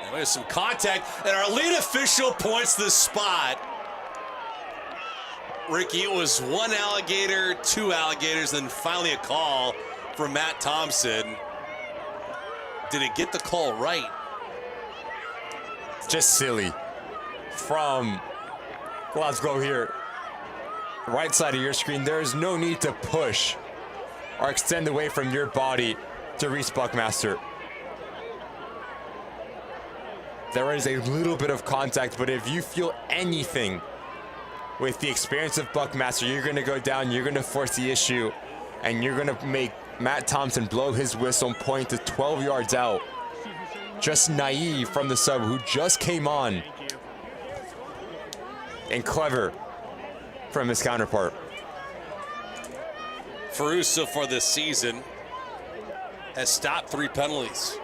A: And there's some contact, and our lead official points the spot. Ricky, it was 1 alligator, 2 alligators, then finally a call from Matt Thompson. Did it get the call right?
B: Just silly from Glasgow here. Right side of your screen, there is no need to push or extend away from your body to reach Buckmaster. There is a little bit of contact, but if you feel anything with the experience of Buckmaster, you're going to go down, you're going to force the issue, and you're going to make Matt Thompson blow his whistle and point to 12 yards out. Just naive from the sub who just came on. And clever from his counterpart.
A: Farouz so far this season has stopped 3 penalties.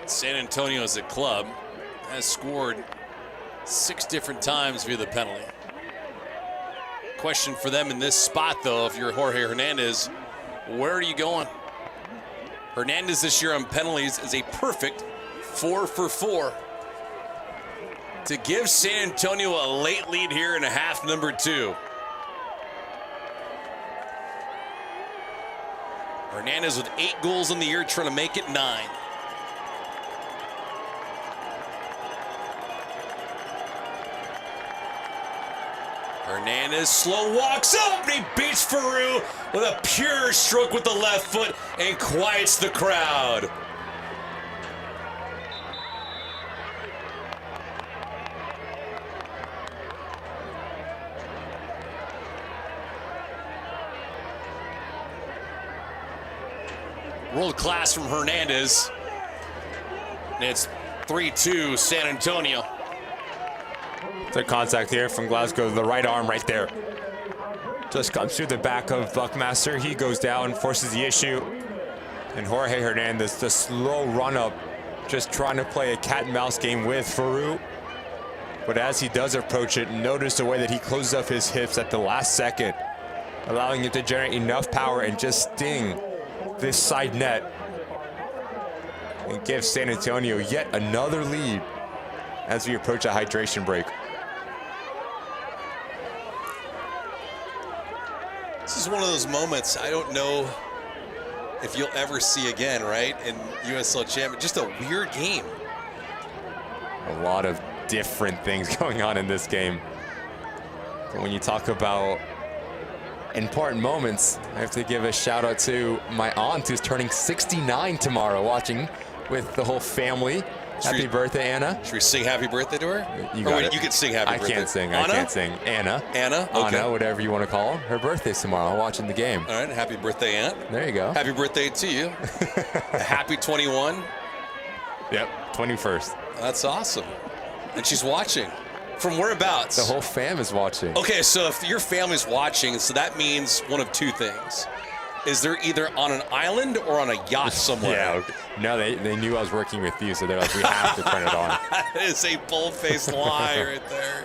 A: San Antonio as a club has scored 6 different times via the penalty. Question for them in this spot though, if you're Jorge Hernandez, where are you going? Hernandez this year on penalties is a perfect 4 for 4 to give San Antonio a late lead here in half number 2. Hernandez with 8 goals in the year, trying to make it 9. Hernandez slow walks up and he beats Farouz with a pure stroke with the left foot and quiets the crowd. World class from Hernandez. And it's 3-2 San Antonio.
B: The contact here from Glasgow, the right arm right there. Just comes through the back of Buckmaster. He goes down, forces the issue. And Jorge Hernandez, the slow run up, just trying to play a cat and mouse game with Farouz. But as he does approach it, notice the way that he closes up his hips at the last second, allowing him to generate enough power and just sting this side net and give San Antonio yet another lead as we approach a hydration break.
A: This is one of those moments I don't know if you'll ever see again, right? In USL Championship, just a weird game.
B: A lot of different things going on in this game. But when you talk about important moments, I have to give a shout out to my aunt who's turning 69 tomorrow, watching with the whole family. Happy birthday, Anna.
A: Should we sing happy birthday to her?
B: You got it.
A: You can sing happy birthday.
B: I can't sing.
A: Anna?
B: I can't sing. Anna.
A: Anna? Okay.
B: Anna, whatever you want to call her. Her birthday's tomorrow, watching the game.
A: All right. Happy birthday, Aunt.
B: There you go.
A: Happy birthday to you. Happy 21.
B: Yep, 21st.
A: That's awesome. And she's watching. From whereabouts?
B: The whole fam is watching.
A: Okay, so if your family's watching, so that means one of two things. Is they're either on an island or on a yacht somewhere?
B: Yeah. Okay. No, they knew I was working with you, so they're like, we have to turn it on.
A: That is a bold-faced lie right there.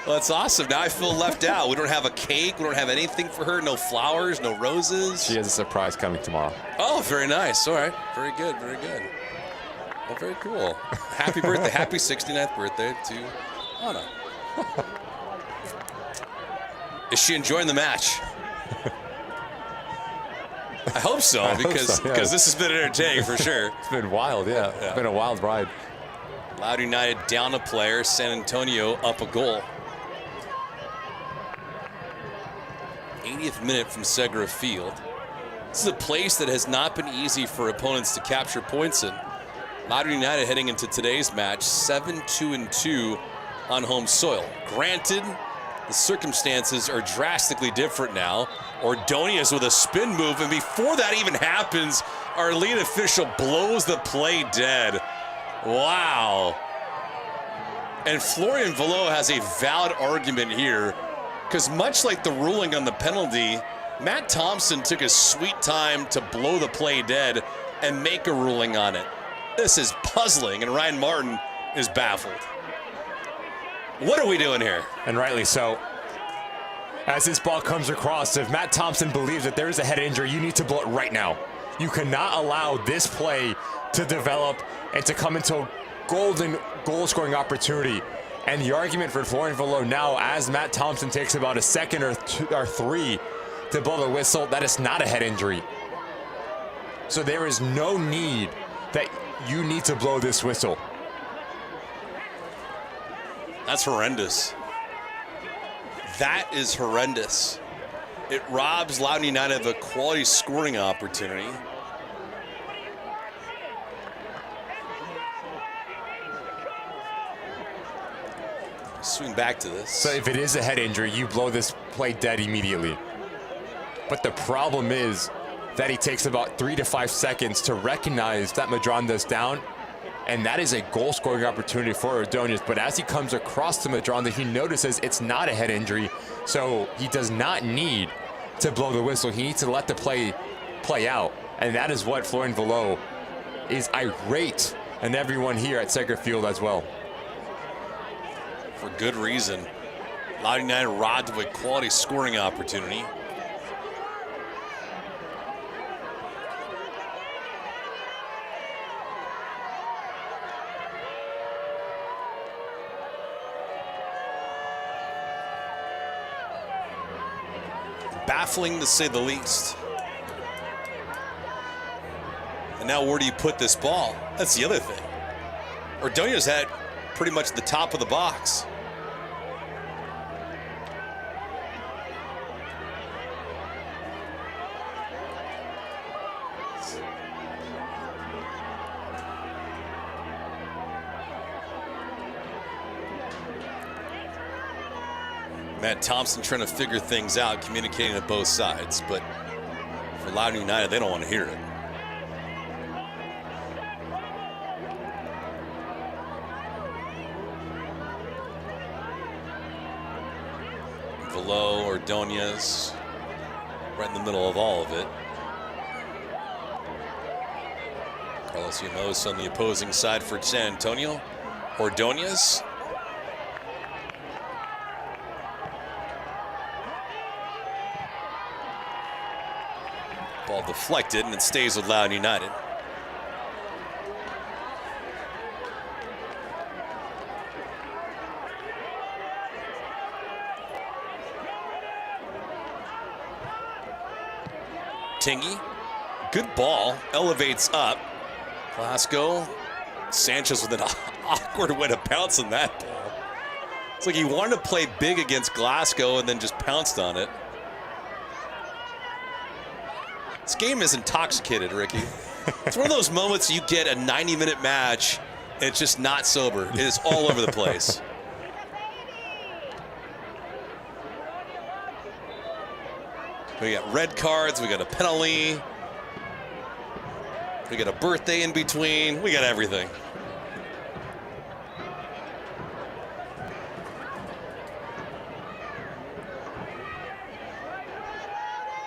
A: Well, that's awesome. Now I feel left out. We don't have a cake. We don't have anything for her. No flowers, no roses.
B: She has a surprise coming tomorrow.
A: Oh, very nice. All right. Very good. Very good. Well, very cool. Happy birthday. Happy 69th birthday to Anna. Is she enjoying the match? I hope so, because this has been entertaining for sure.
B: It's been wild, yeah. It's been a wild ride.
A: Loudoun United down a player, San Antonio up a goal. 80th minute from Segra Field. This is a place that has not been easy for opponents to capture points in. Loudoun United heading into today's match 7-2-2 on home soil. Granted, the circumstances are drastically different now. Ordonez with a spin move, and before that even happens, our lead official blows the play dead. Wow. And Florian Velo has a valid argument here, because much like the ruling on the penalty, Matt Thompson took his sweet time to blow the play dead and make a ruling on it. This is puzzling, and Ryan Martin is baffled. What are we doing here?
B: And rightly so. As this ball comes across, if Matt Thompson believes that there is a head injury, you need to blow it right now. You cannot allow this play to develop and to come into a golden goal-scoring opportunity. And the argument for Florian Velo now, as Matt Thompson takes about a second or three to blow the whistle, that is not a head injury. So there is no need that you need to blow this whistle.
A: That's horrendous. That is horrendous. It robs Loudoun United of a quality scoring opportunity. Swing back to this.
B: So if it is a head injury, you blow this play dead immediately. But the problem is that he takes about 3 to 5 seconds to recognize that Madronda's down, and that is a goal-scoring opportunity for Ordonez. But as he comes across to Madronda, he notices it's not a head injury, so he does not need to blow the whistle. He needs to let the play out, and that is what Florian Velo is irate, and everyone here at Segra Field as well.
A: For good reason. Loudoun United robbed of a quality scoring opportunity. Baffling to say the least. And now where do you put this ball? That's the other thing. Ordonez had pretty much the top of the box. Matt Thompson trying to figure things out, communicating to both sides, but for Loudoun United, they don't want to hear it. Velo, Ordonez, right in the middle of all of it. Carlos Llanos on the opposing side for San Antonio. Ordonez. Ball deflected, and it stays with Loudoun United. Tingy, good ball, elevates up. Glasgow, Sanchez with an awkward way to pounce on that ball. It's like he wanted to play big against Glasgow and then just pounced on it. This game is intoxicated, Ricky. It's one of those moments you get a 90-minute match, and it's just not sober. It is all over the place. We got red cards, we got a penalty, we got a birthday in between, we got everything.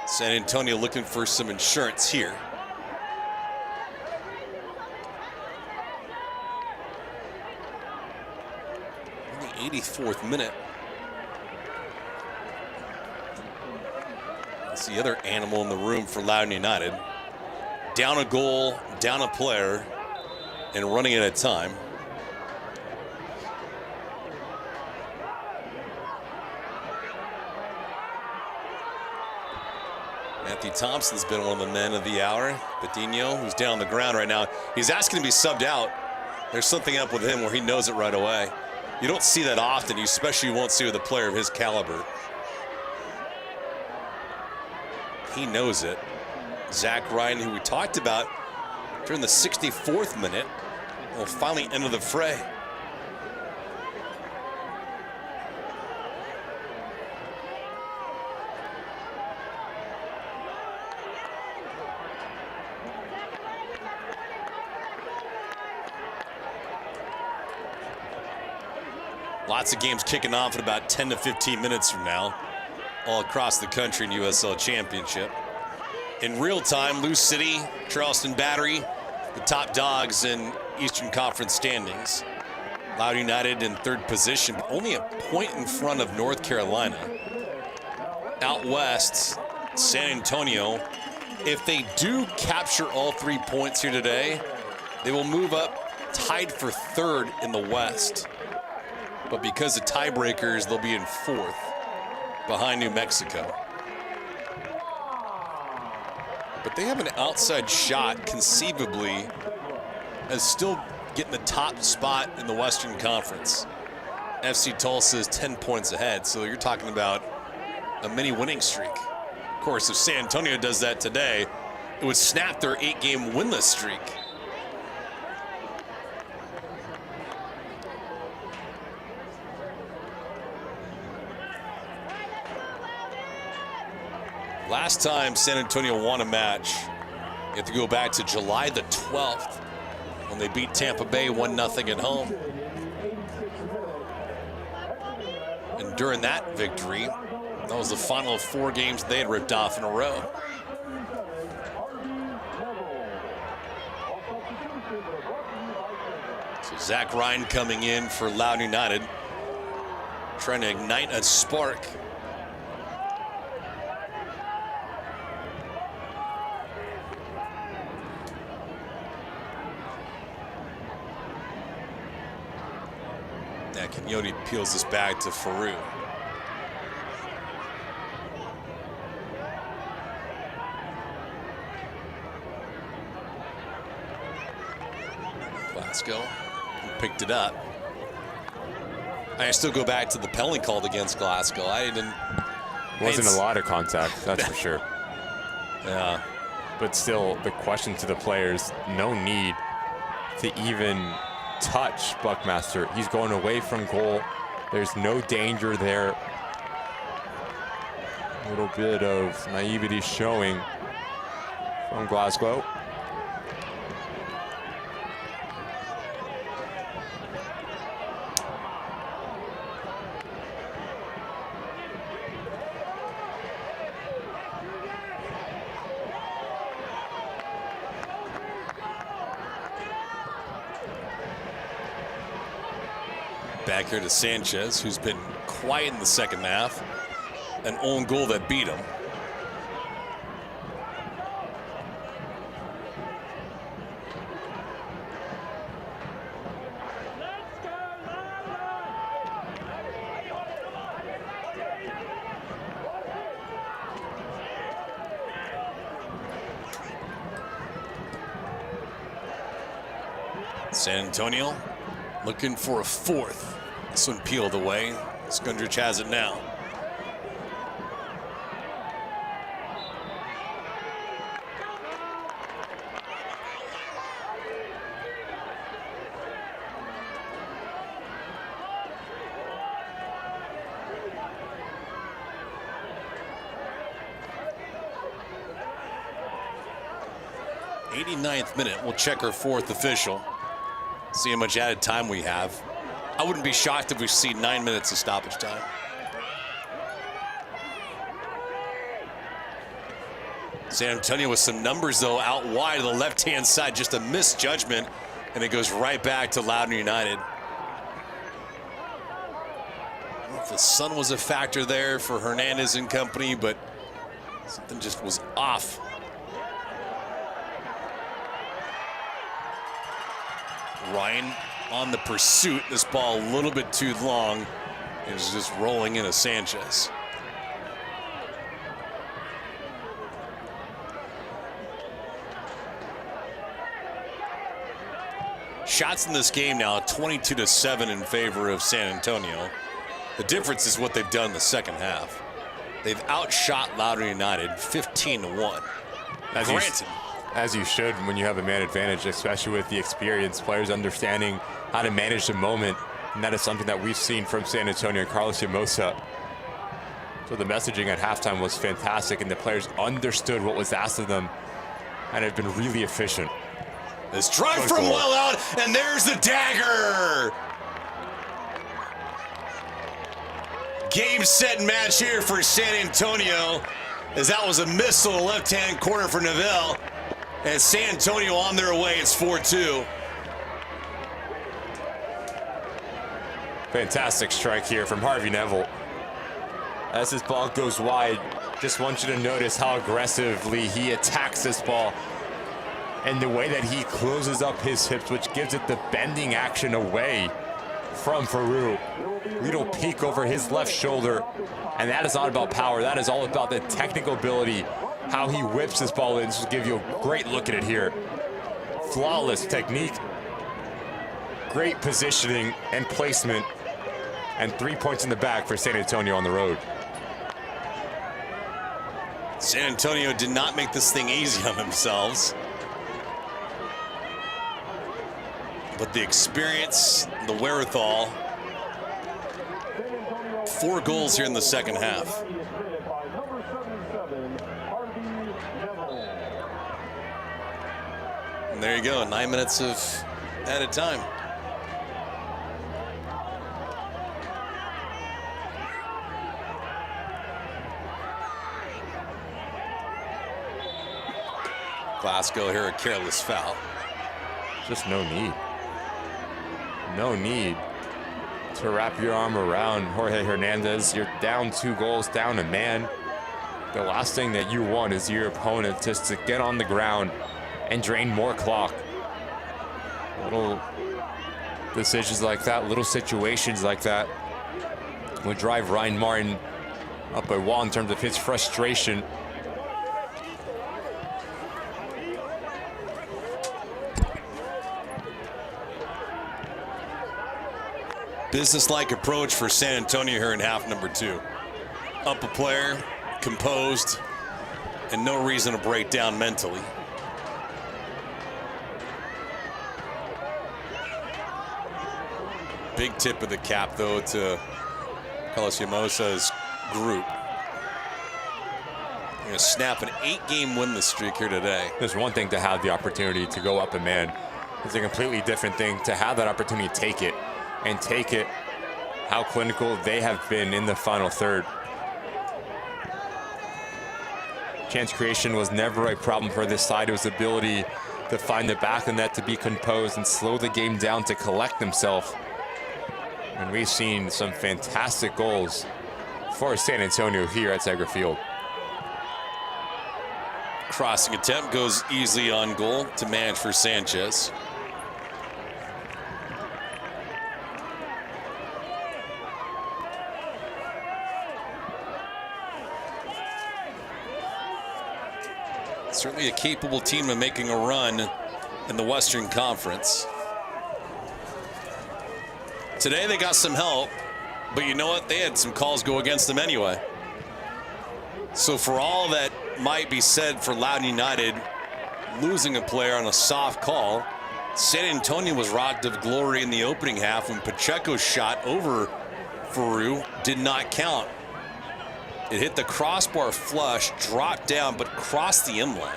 A: San Antonio looking for some insurance here. In the 84th minute. That's the other animal in the room for Loudoun United. Down a goal, down a player, and running at a time. Matthew Thompson's been one of the men of the hour. Patino, who's down on the ground right now, he's asking to be subbed out. There's something up with him where he knows it right away. You don't see that often. You especially won't see with a player of his caliber. He knows it. Zach Ryan, who we talked about during the 64th minute, will finally enter the fray. Lots of games kicking off in about 10 to 15 minutes from now, all across the country in USL Championship. In real time, Lou City, Charleston Battery, the top dogs in Eastern Conference standings. Loudoun United in third position, but only a point in front of North Carolina. Out west, San Antonio. If they do capture all 3 points here today, they will move up tied for third in the West. But because of tiebreakers, they'll be in fourth, behind New Mexico. But they have an outside shot, conceivably, as still getting the top spot in the Western Conference. FC Tulsa is 10 points ahead, so you're talking about a mini winning streak. Of course, if San Antonio does that today, it would snap their 8-game winless streak. Last time San Antonio won a match, you have to go back to July the 12th when they beat Tampa Bay 1-0 at home. And during that victory, that was the final of 4 games they had ripped off in a row. So Zach Ryan coming in for Loudoun United, trying to ignite a spark. Kenyoti peels this back to Farouk. Glasgow picked it up. I still go back to the penalty called against Glasgow.
B: Wasn't a lot of contact, that's for sure.
A: Yeah.
B: But still, the question to the players, no need to even touch Buckmaster. He's going away from goal. There's no danger there. A little bit of naivety showing from Glasgow.
A: Back here to Sanchez, who's been quiet in the second half. An own goal that beat him. San Antonio looking for a fourth. This one peeled away. Skundrich has it now. 89th minute. We'll check our fourth official. See how much added time we have. I wouldn't be shocked if we see 9 minutes of stoppage time. San Antonio with some numbers, though, out wide to the left-hand side. Just a misjudgment, and it goes right back to Loudoun United. I don't know if the sun was a factor there for Hernandez and company, but something just was off. Ryan on the pursuit. This ball a little bit too long. It was just rolling into Sanchez. Shots in this game now 22-7 in favor of San Antonio. The difference is what they've done in the second half. They've outshot Loudoun United 15-1. Granted,
B: as you should when you have a man advantage, especially with the experience, players understanding how to manage the moment, and that is something that we've seen from San Antonio and Carlos Llamosa. So the messaging at halftime was fantastic, and the players understood what was asked of them and have been really efficient.
A: This drive from well out, and there's the dagger. Game, set, and match here for San Antonio, as that was a missile to the left-hand corner for Neville. And San Antonio on their way, it's 4-2.
B: Fantastic strike here from Harvey Neville. As this ball goes wide, just want you to notice how aggressively he attacks this ball and the way that he closes up his hips, which gives it the bending action away from Farouk. Little peek over his left shoulder, and that is not about power. That is all about the technical ability, how he whips this ball in. Just to give you a great look at it here. Flawless technique, great positioning and placement, and 3 points in the bag for San Antonio on the road.
A: San Antonio did not make this thing easy on themselves. But the experience, the wherewithal, 4 goals here in the second half. And there you go, 9 minutes of added time. Glasgow here, a careless foul.
B: Just no need. No need to wrap your arm around Jorge Hernandez. You're down 2 goals, down a man. The last thing that you want is your opponent just to get on the ground and drain more clock. Little decisions like that, little situations like that would drive Ryan Martin up a wall in terms of his frustration.
A: Business-like approach for San Antonio here in half number 2. Up a player, composed, and no reason to break down mentally. Big tip of the cap, though, to Carlos Llamosa's group. They're going to snap an 8-game winless streak here today.
B: There's one thing to have the opportunity to go up a man. It's a completely different thing to have that opportunity to take it. And take it how clinical they have been in the final third. Chance creation was never a problem for this side. It was the ability to find the back of the net, to be composed and slow the game down, to collect themselves. And we've seen some fantastic goals for San Antonio here at Segra Field.
A: Crossing attempt goes easily on goal to manage for Sanchez. Certainly a capable team of making a run in the Western Conference. Today they got some help, but you know what? They had some calls go against them anyway. So for all that might be said for Loudoun United losing a player on a soft call, San Antonio was robbed of glory in the opening half when Pacheco's shot over Farouk did not count. It hit the crossbar flush, dropped down, but crossed the M line.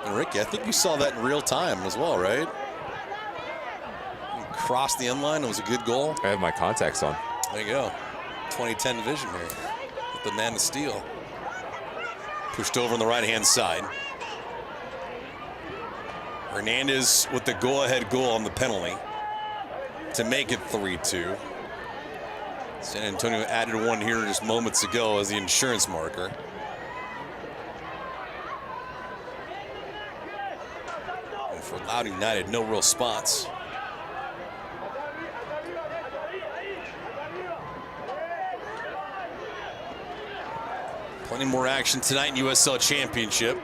A: And Ricky, I think you saw that in real time as well, right? Crossed the end line. It was a good goal.
B: I have my contacts on.
A: There you go. 2010 division here with the man of steel. Pushed over on the right-hand side. Hernandez with the go-ahead goal on the penalty to make it 3-2. San Antonio added one here just moments ago as the insurance marker. And for Loudoun United, no real spots. Plenty more action tonight in USL Championship.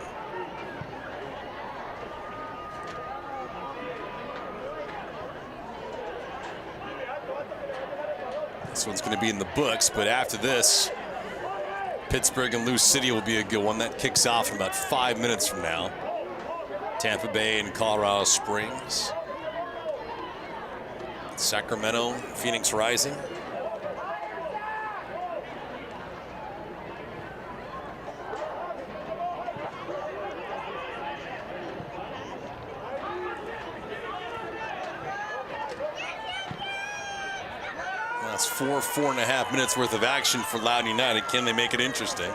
A: This one's going to be in the books, but after this, Pittsburgh and Lou City will be a good one. That kicks off in about 5 minutes from now. Tampa Bay and Colorado Springs. Sacramento, Phoenix Rising. That's 4.5 minutes worth of action for Loudoun United. Can they make it interesting?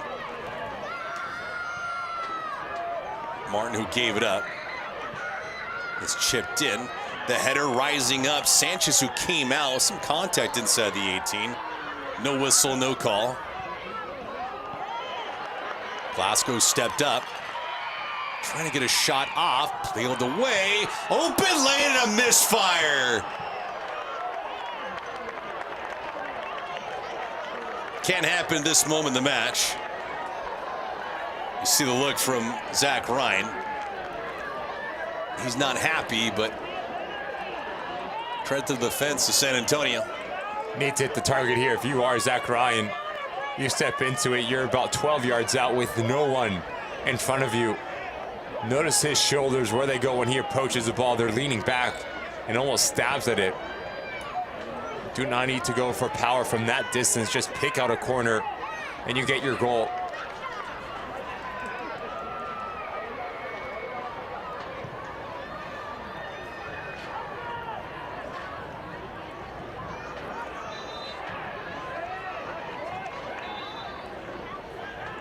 A: Martin, who gave it up, is chipped in. The header rising up. Sanchez, who came out, some contact inside the 18. No whistle, no call. Glasgow stepped up, trying to get a shot off, peeled away. Open lane and a misfire. Can't happen at this moment in the match. You see the look from Zach Ryan. He's not happy, but credit to the defense of San Antonio.
B: Need to hit the target here. If you are Zach Ryan, you step into it, you're about 12 yards out with no one in front of you. Notice his shoulders, where they go when he approaches the ball. They're leaning back and almost stabs at it. Do not need to go for power from that distance. Just pick out a corner and you get your goal.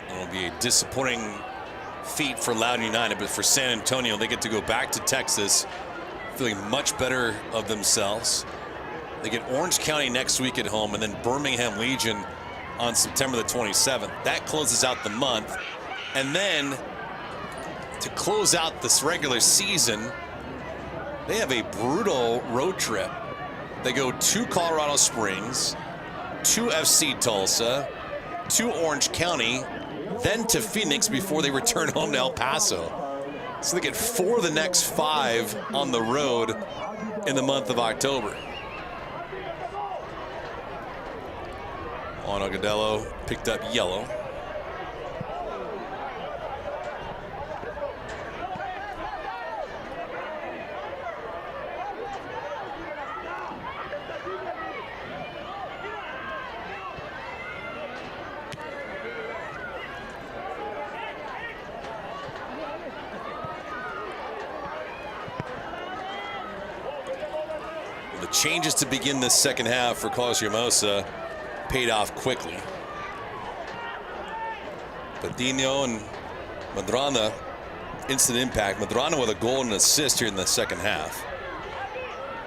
A: It'll be a disappointing feat for Loudoun United, but for San Antonio, they get to go back to Texas feeling much better of themselves. They get Orange County next week at home and then Birmingham Legion on September the 27th. That closes out the month. And then to close out this regular season, they have a brutal road trip. They go to Colorado Springs, to FC Tulsa, to Orange County, then to Phoenix before they return home to El Paso. So they get 4 of the next 5 on the road in the month of October. Agudelo picked up yellow. The changes to begin this second half for Carlos Hermosa paid off quickly. Patino and Madrana, instant impact. Madrana with a goal and an assist here in the second half.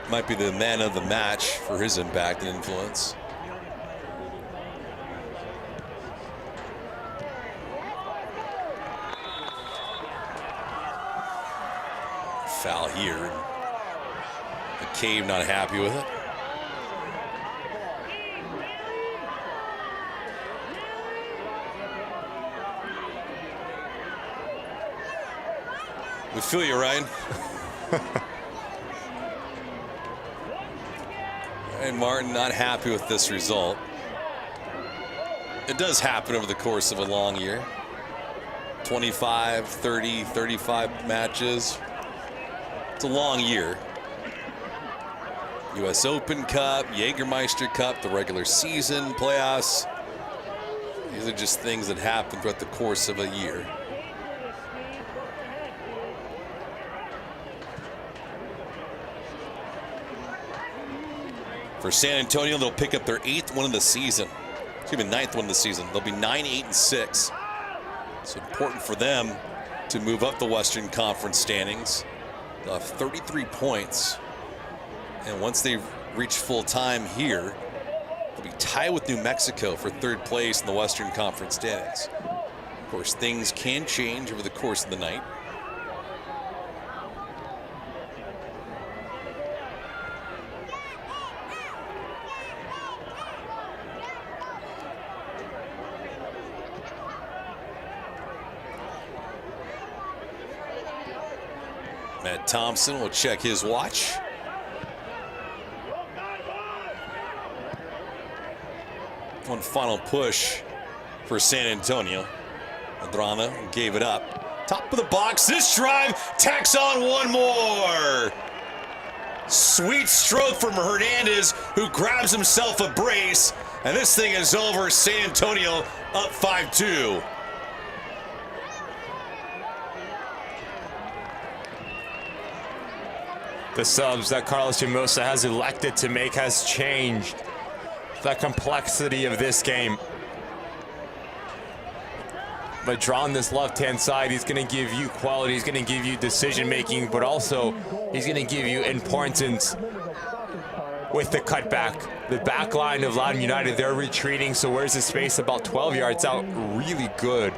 A: Might be the man of the match for his impact and influence. Foul here. McCabe not happy with it. We feel you, Ryan. And Martin not happy with this result. It does happen over the course of a long year. 25, 30, 35 matches. It's a long year. US Open Cup, Jägermeister Cup, the regular season, playoffs. These are just things that happen throughout the course of a year. For San Antonio, they'll pick up their 8th win of the season. Excuse me, 9th win of the season. They'll be 9-8-6. It's important for them to move up the Western Conference standings. They'll have 33 points. And once they reach full time here, they'll be tied with New Mexico for 3rd place in the Western Conference standings. Of course, things can change over the course of the night. Matt Thompson will check his watch. One final push for San Antonio. Adrana gave it up. Top of the box, this drive tacks on one more. Sweet stroke from Hernandez, who grabs himself a brace, and this thing is over. San Antonio up 5-2.
B: The subs that Carlos Hermosa has elected to make has changed the complexity of this game. But drawing this left-hand side, he's going to give you quality, he's going to give you decision-making, but also he's going to give you importance with the cutback. The back line of Loudoun United, they're retreating, so where's the space? About 12 yards out. Really good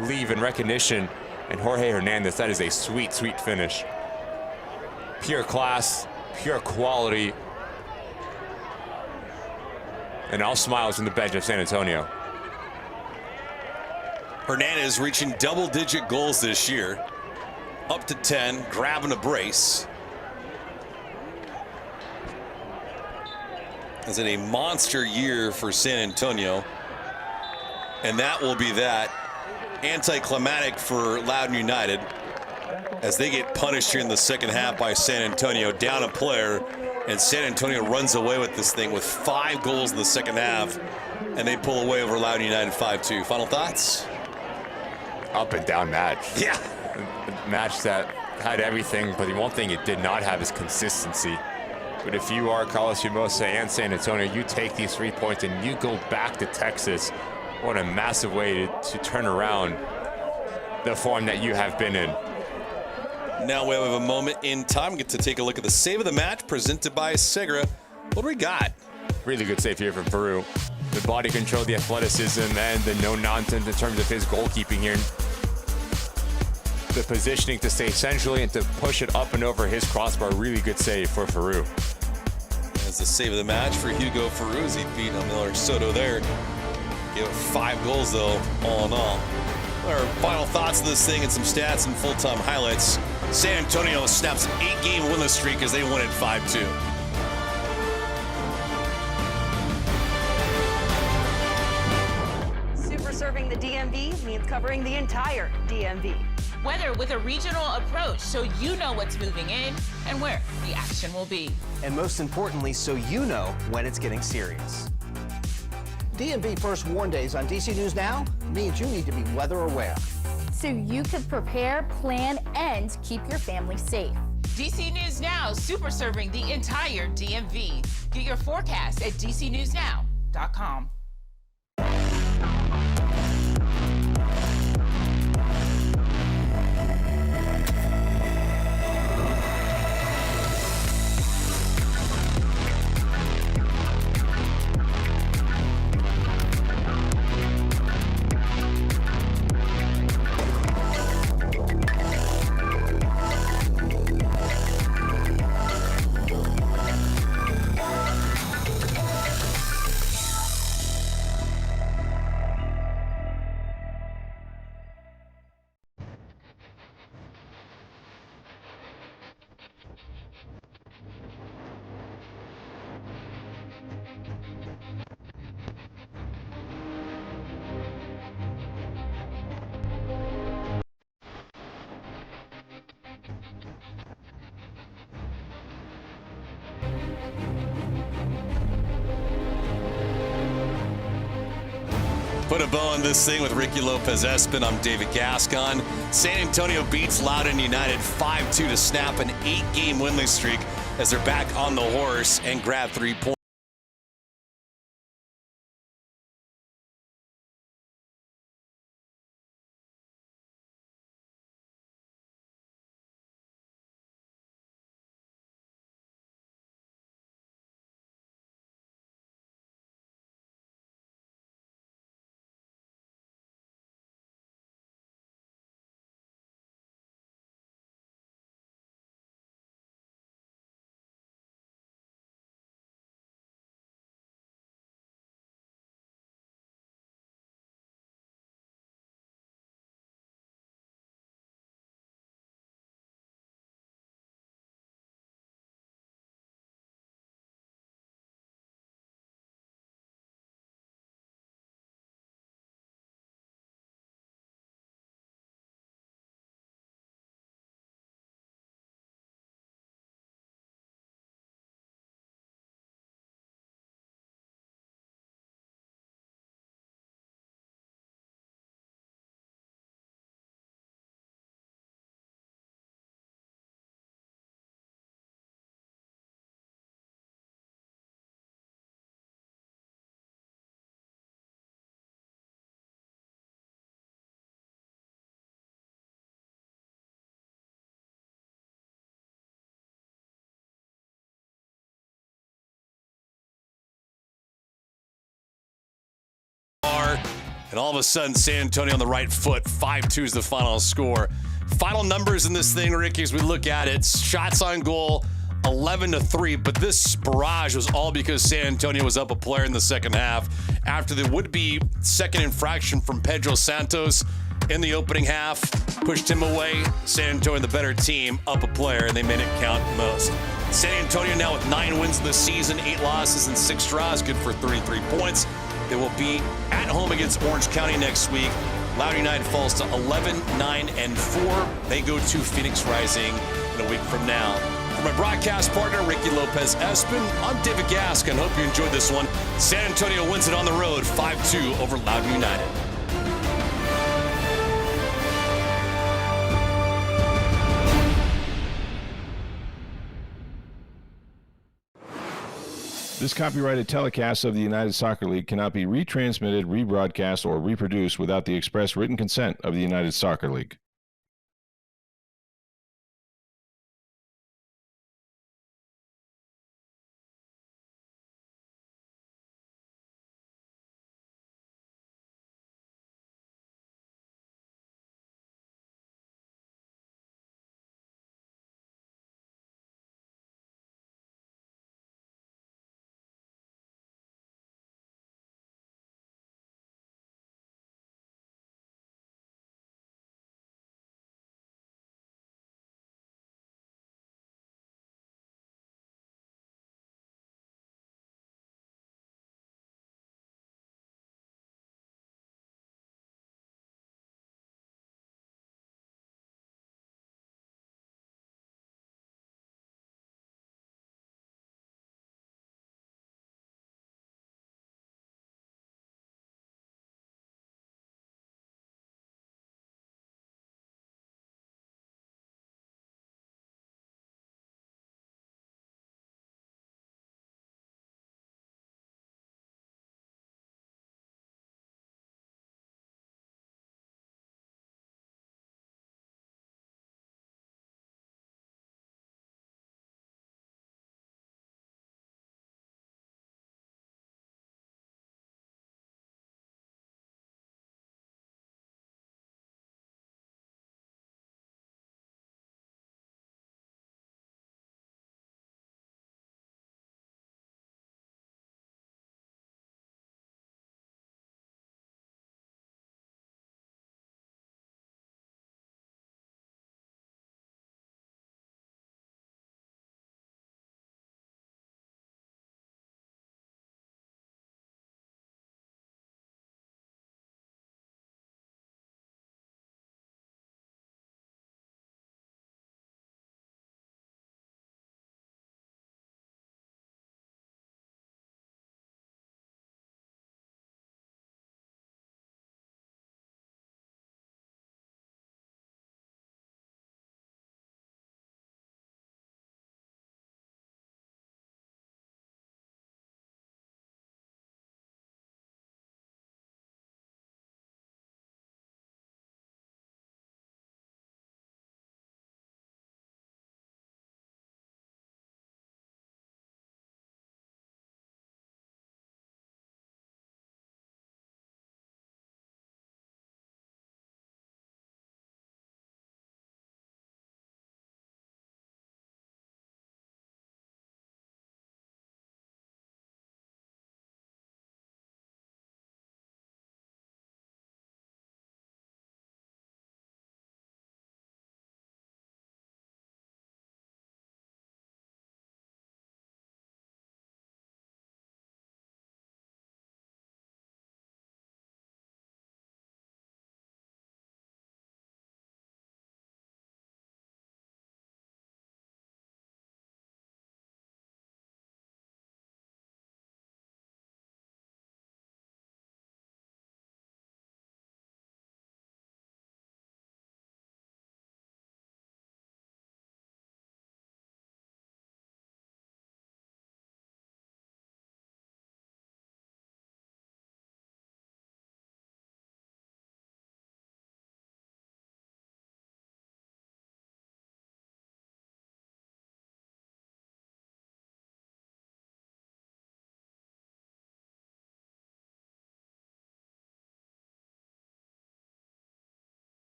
B: leave and recognition. And Jorge Hernandez, that is a sweet, sweet finish. Pure class, pure quality. And all smiles from the bench of San Antonio.
A: Hernandez reaching double-digit goals this year. Up to 10, grabbing a brace. Is it a monster year for San Antonio? And that will be that. Anticlimactic for Loudoun United as they get punished here in the second half by San Antonio, down a player, and San Antonio runs away with this thing with 5 goals in the second half, and they pull away over Loudoun United 5-2. Final thoughts?
B: Up and down match.
A: Yeah.
B: A match that had everything, but the one thing it did not have is consistency. But if you are Carlos Hermosa and San Antonio, you take these 3 points and you go back to Texas. What a massive way to turn around the form that you have been in.
A: Now we have a moment in time. Get to take a look at the save of the match presented by Segura. What do we got?
B: Really good save here from Peru. The body control, the athleticism, and the no-nonsense in terms of his goalkeeping here. The positioning to stay centrally and to push it up and over his crossbar. Really good save for Peru.
A: As the save of the match for Hugo Peru as he beat Miller Soto there. Gave it 5 goals though, all in all. Our final thoughts of this thing and some stats and full-time highlights. San Antonio snaps an 8-game winless streak as they win at 5-2.
F: Super serving the DMV means covering the entire DMV.
S: Weather with a regional approach so you know what's moving in and where the action will be.
R: And most importantly, so you know when it's getting serious.
K: DMV First Warn Days on DC News Now means you need to be weather aware.
M: So you can prepare, plan, and keep your family safe.
S: DC News Now, super serving the entire DMV. Get your forecast at dcnewsnow.com.
A: Put a bow on this thing with Ricky Lopez-Espin. I'm David Gascon. San Antonio beats Loudoun United 5-2 to snap an 8-game winless streak as they're back on the horse and grab 3 points. And all of a sudden, San Antonio on the right foot. 5-2 is the final score. Final numbers in this thing, Ricky, as we look at it. Shots on goal, 11-3. But this barrage was all because San Antonio was up a player in the second half after the would-be second infraction from Pedro Santos in the opening half. Pushed him away. San Antonio, the better team, up a player, and they made it count most. San Antonio now with 9 wins in the season, 8 losses and 6 draws, good for 33 points. They will be at home against Orange County next week. Loudoun United falls to 11-9-4. They go to Phoenix Rising in a week from now. For my broadcast partner, Ricky Lopez Espin, I'm David Gaskin. Hope you enjoyed this one. San Antonio wins it on the road, 5-2 over Loudoun United.
H: This copyrighted telecast of the United Soccer League cannot be retransmitted, rebroadcast, or reproduced without the express written consent of the United Soccer League.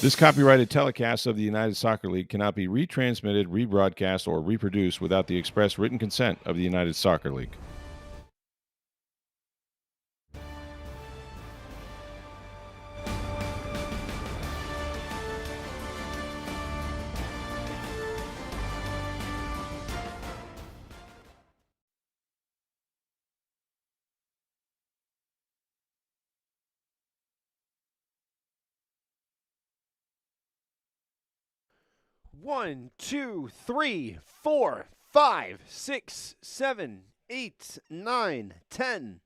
H: This copyrighted telecast of the United Soccer League cannot be retransmitted, rebroadcast, or reproduced without the express written consent of the United Soccer League.
I: One, two, three, 4, 5, 6, 7, 8, 9, 10.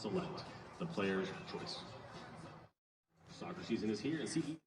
N: select the player's choice. Soccer season is here, and CE